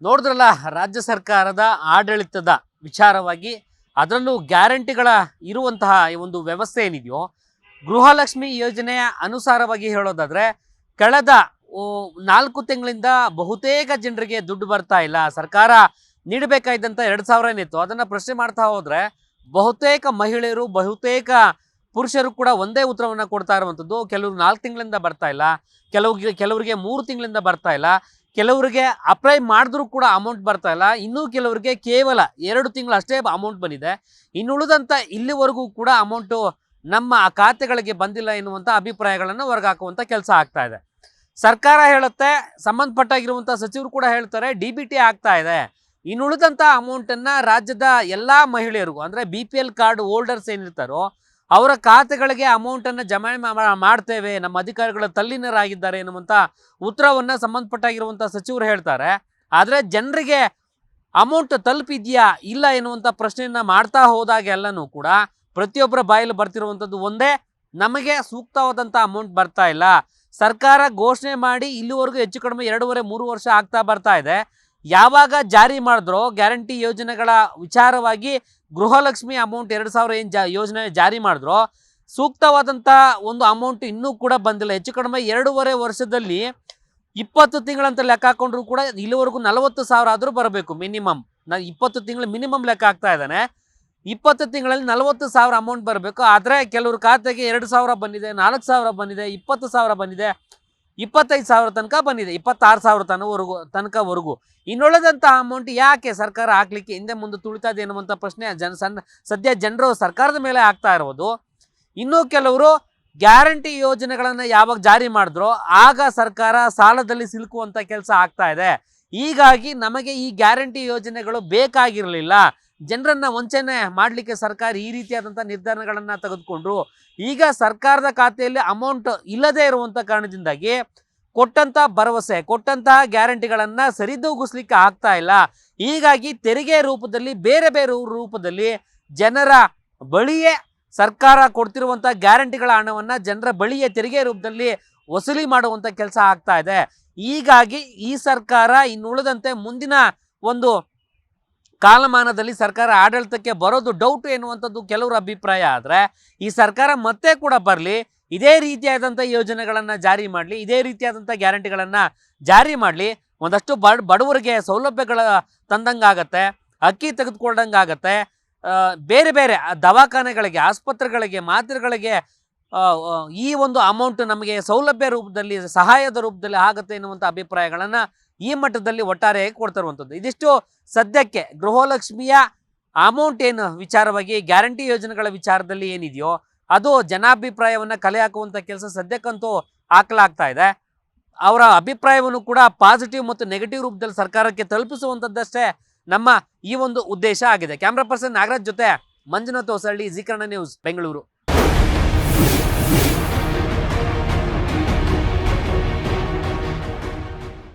ನೋಡಿದ್ರಲ್ಲ, ರಾಜ್ಯ ಸರ್ಕಾರದ ಆಡಳಿತದ ವಿಚಾರವಾಗಿ, ಅದರಲ್ಲೂ ಗ್ಯಾರಂಟಿಗಳ ಇರುವಂತಹ ಒಂದು ವ್ಯವಸ್ಥೆ ಏನಿದೆಯೋ, ಗೃಹಲಕ್ಷ್ಮಿ ಯೋಜನೆಯ ಅನುಸಾರವಾಗಿ ಹೇಳೋದಾದ್ರೆ ಕಳೆದ 4 ತಿಂಗಳಿಂದ ಬಹುತೇಕ ಜನರಿಗೆ ದುಡ್ಡು ಬರ್ತಾ ಇಲ್ಲ. ಸರ್ಕಾರ ನೀಡಬೇಕಾದಂಥ 2,000 ಏನಿತ್ತು ಅದನ್ನ ಪ್ರಶ್ನೆ ಮಾಡ್ತಾ ಹೋದ್ರೆ ಬಹುತೇಕ ಮಹಿಳೆಯರು, ಬಹುತೇಕ ಪುರುಷರು ಕೂಡ ಒಂದೇ ಉತ್ತರವನ್ನ ಕೊಡ್ತಾ ಇರುವಂಥದ್ದು. ಕೆಲವರು 4 ತಿಂಗಳಿಂದ ಬರ್ತಾ ಇಲ್ಲ, ಕೆಲವರಿಗೆ 3 ತಿಂಗಳಿಂದ ಬರ್ತಾ ಇಲ್ಲ, ಕೆಲವರಿಗೆ ಅಪ್ಲೈ ಮಾಡಿದ್ರು ಕೂಡ ಅಮೌಂಟ್ ಬರ್ತಾ ಇಲ್ಲ, ಇನ್ನೂ ಕೆಲವರಿಗೆ ಕೇವಲ 2 ತಿಂಗಳು ಅಷ್ಟೇ ಅಮೌಂಟ್ ಬಂದಿದೆ. ಇನ್ನುಳಿದಂಥ ಇಲ್ಲಿವರೆಗೂ ಕೂಡ ಅಮೌಂಟು ನಮ್ಮ ಖಾತೆಗಳಿಗೆ ಬಂದಿಲ್ಲ ಎನ್ನುವಂಥ ಅಭಿಪ್ರಾಯಗಳನ್ನು ಹೊರಗಾಕುವಂಥ ಕೆಲಸ ಆಗ್ತಾ ಇದೆ. ಸರ್ಕಾರ ಹೇಳುತ್ತೆ, ಸಂಬಂಧಪಟ್ಟಾಗಿರುವಂಥ ಸಚಿವರು ಕೂಡ ಹೇಳ್ತಾರೆ, DBT ಆಗ್ತಾ ಇದೆ. ಇನ್ನುಳಿದಂಥ ಅಮೌಂಟನ್ನು ರಾಜ್ಯದ ಎಲ್ಲ ಮಹಿಳೆಯರಿಗೂ, ಅಂದರೆ BPL ಕಾರ್ಡ್ ಹೋಲ್ಡರ್ಸ್ ಏನಿರ್ತಾರೋ ಅವರ ಖಾತೆಗಳಿಗೆ ಅಮೌಂಟನ್ನು ಜಮಾ ಮಾಡ್ತೇವೆ, ನಮ್ಮ ಅಧಿಕಾರಿಗಳ ತಲ್ಲೀನರಾಗಿದ್ದಾರೆ ಎನ್ನುವಂಥ ಉತ್ತರವನ್ನು ಸಂಬಂಧಪಟ್ಟಾಗಿರುವಂಥ ಸಚಿವರು ಹೇಳ್ತಾರೆ. ಆದರೆ ಜನರಿಗೆ ಅಮೌಂಟ್ ತಲುಪಿದೆಯಾ ಇಲ್ಲ ಎನ್ನುವಂಥ ಪ್ರಶ್ನೆಯನ್ನು ಮಾಡ್ತಾ ಹೋದಾಗ ಎಲ್ಲನೂ ಕೂಡ ಪ್ರತಿಯೊಬ್ಬರ ಬಾಯಲ್ಲಿ ಬರ್ತಿರುವಂಥದ್ದು ಒಂದೇ, ನಮಗೆ ಸೂಕ್ತವಾದಂಥ ಅಮೌಂಟ್ ಬರ್ತಾ ಇಲ್ಲ. ಸರ್ಕಾರ ಘೋಷಣೆ ಮಾಡಿ ಇಲ್ಲಿವರೆಗೂ ಹೆಚ್ಚು ಕಡಿಮೆ 2.5-3 ವರ್ಷ ಆಗ್ತಾ ಬರ್ತಾ ಇದೆ. ಯಾವಾಗ ಜಾರಿ ಮಾಡಿದ್ರೋ ಗ್ಯಾರಂಟಿ ಯೋಜನೆಗಳ ವಿಚಾರವಾಗಿ ಗೃಹಲಕ್ಷ್ಮಿ ಅಮೌಂಟ್ 2,000 ಏನು ಯೋಜನೆ ಜಾರಿ ಮಾಡಿದ್ರೋ ಸೂಕ್ತವಾದಂಥ ಒಂದು ಅಮೌಂಟ್ ಇನ್ನೂ ಕೂಡ ಬಂದಿಲ್ಲ. ಹೆಚ್ಚು ಕಡಿಮೆ 2.5 ವರ್ಷದಲ್ಲಿ 20 ತಿಂಗಳಂತ ಲೆಕ್ಕ ಹಾಕೊಂಡ್ರು ಕೂಡ ಇಲ್ಲಿವರೆಗೂ 40,000 ಆದರೂ ಬರಬೇಕು ಮಿನಿಮಮ್. 20 ತಿಂಗಳು ಮಿನಿಮಮ್ ಲೆಕ್ಕ ಆಗ್ತಾ ಇದ್ದಾನೆ. 20 ತಿಂಗಳಲ್ಲಿ 40,000 ಅಮೌಂಟ್ ಬರಬೇಕು. ಆದರೆ ಕೆಲವ್ರ ಖಾತೆಗೆ 2,000 ಬಂದಿದೆ, 4,000 ಬಂದಿದೆ, 20,000 ಬಂದಿದೆ. 25,000 ತನಕ ಬಂದಿದೆ, 26,000 ತನಕವರೆಗೂ. ಇನ್ನುಳಿದಂತಹ ಅಮೌಂಟ್ ಯಾಕೆ ಸರ್ಕಾರ ಹಾಕ್ಲಿಕ್ಕೆ ಹಿಂದೆ ಮುಂದೆ ತುಳಿತಾ ಇದೆ ಅನ್ನುವಂಥ ಪ್ರಶ್ನೆ ಸದ್ಯ ಜನರು ಸರ್ಕಾರದ ಮೇಲೆ ಆಗ್ತಾ ಇರೋದು. ಇನ್ನೂ ಕೆಲವರು ಗ್ಯಾರಂಟಿ ಯೋಜನೆಗಳನ್ನು ಯಾವಾಗ ಜಾರಿ ಮಾಡಿದ್ರೋ ಆಗ ಸರ್ಕಾರ ಸಾಲದಲ್ಲಿ ಸಿಲುಕುವಂಥ ಕೆಲಸ ಆಗ್ತಾ ಇದೆ. ಹೀಗಾಗಿ ನಮಗೆ ಈ ಗ್ಯಾರಂಟಿ ಯೋಜನೆಗಳು ಬೇಕಾಗಿರಲಿಲ್ಲ, ಜನರನ್ನ ವಂಚನೆ ಮಾಡಲಿಕ್ಕೆ ಸರ್ಕಾರ ಈ ರೀತಿಯಾದಂಥ ನಿರ್ಧಾರಗಳನ್ನು ತೆಗೆದುಕೊಂಡ್ರು. ಈಗ ಸರ್ಕಾರದ ಖಾತೆಯಲ್ಲಿ ಅಮೌಂಟ್ ಇಲ್ಲದೆ ಇರುವಂಥ ಕಾರಣದಿಂದಾಗಿ ಕೊಟ್ಟಂಥ ಭರವಸೆ, ಕೊಟ್ಟಂತಹ ಗ್ಯಾರಂಟಿಗಳನ್ನು ಸರಿದೂಗಿಸ್ಲಿಕ್ಕೆ ಆಗ್ತಾ ಇಲ್ಲ. ಹೀಗಾಗಿ ತೆರಿಗೆ ರೂಪದಲ್ಲಿ, ಬೇರೆ ಬೇರೆ ರೂಪದಲ್ಲಿ ಜನರ ಬಳಿಯೇ ಸರ್ಕಾರ ಕೊಡ್ತಿರುವಂಥ ಗ್ಯಾರಂಟಿಗಳ ಹಣವನ್ನು ಜನರ ಬಳಿಯೇ ತೆರಿಗೆ ರೂಪದಲ್ಲಿ ವಸೂಲಿ ಮಾಡುವಂಥ ಕೆಲಸ ಆಗ್ತಾ ಇದೆ. ಹೀಗಾಗಿ ಈ ಸರ್ಕಾರ ಇನ್ನುಳಿದಂತೆ ಮುಂದಿನ ಒಂದು ಕಾಲಮಾನದಲ್ಲಿ ಸರ್ಕಾರ ಆಡಳಿತಕ್ಕೆ ಬರೋದು ಡೌಟ್ ಎನ್ನುವಂಥದ್ದು ಕೆಲವರ ಅಭಿಪ್ರಾಯ. ಆದರೆ ಈ ಸರ್ಕಾರ ಮತ್ತೆ ಕೂಡ ಬರಲಿ, ಇದೇ ರೀತಿಯಾದಂಥ ಯೋಜನೆಗಳನ್ನು ಜಾರಿ ಮಾಡಲಿ, ಇದೇ ರೀತಿಯಾದಂಥ ಗ್ಯಾರಂಟಿಗಳನ್ನು ಜಾರಿ ಮಾಡಲಿ, ಒಂದಷ್ಟು ಬಡವರಿಗೆ ಸೌಲಭ್ಯಗಳ ತಂದಂಗಾಗತ್ತೆ, ಅಕ್ಕಿ ತೆಗೆದುಕೊಂಡಂಗಾಗತ್ತೆ, ಬೇರೆ ಬೇರೆ ದವಾಖಾನೆಗಳಿಗೆ, ಆಸ್ಪತ್ರೆಗಳಿಗೆ, ಮಾತ್ರೆಗಳಿಗೆ ಈ ಒಂದು ಅಮೌಂಟ್ ನಮಗೆ ಸೌಲಭ್ಯ ರೂಪದಲ್ಲಿ, ಸಹಾಯದ ರೂಪದಲ್ಲಿ ಆಗುತ್ತೆ ಎನ್ನುವಂಥ ಅಭಿಪ್ರಾಯಗಳನ್ನು ಈ ಮಟ್ಟದಲ್ಲಿ ಒಟ್ಟಾರೆ ಕೊಡ್ತಿರುವಂಥದ್ದು. ಇದಿಷ್ಟು ಸದ್ಯಕ್ಕೆ ಗೃಹಲಕ್ಷ್ಮಿಯ ಅಮೌಂಟ್ ಏನು ವಿಚಾರವಾಗಿ ಗ್ಯಾರಂಟಿ ಯೋಜನೆಗಳ ವಿಚಾರದಲ್ಲಿ ಏನಿದೆಯೋ ಅದು ಜನಾಭಿಪ್ರಾಯವನ್ನು ಕಲೆ ಹಾಕುವಂಥ ಕೆಲಸ ಸದ್ಯಕ್ಕಂತೂ ಹಾಕಲಾಗ್ತಾ ಇದೆ. ಅವರ ಅಭಿಪ್ರಾಯವನ್ನು ಕೂಡ ಪಾಸಿಟಿವ್ ಮತ್ತು ನೆಗೆಟಿವ್ ರೂಪದಲ್ಲಿ ಸರ್ಕಾರಕ್ಕೆ ತಲುಪಿಸುವಂಥದ್ದಷ್ಟೇ ನಮ್ಮ ಈ ಒಂದು ಉದ್ದೇಶ ಆಗಿದೆ. ಕ್ಯಾಮ್ರಾ ಪರ್ಸನ್ ನಾಗರಾಜ್ ಜೊತೆ ಮಂಜುನಾಥ್ ಹೊಸಳ್ಳಿ, ಜೀ ಕನ್ನಡ ನ್ಯೂಸ್, ಬೆಂಗಳೂರು.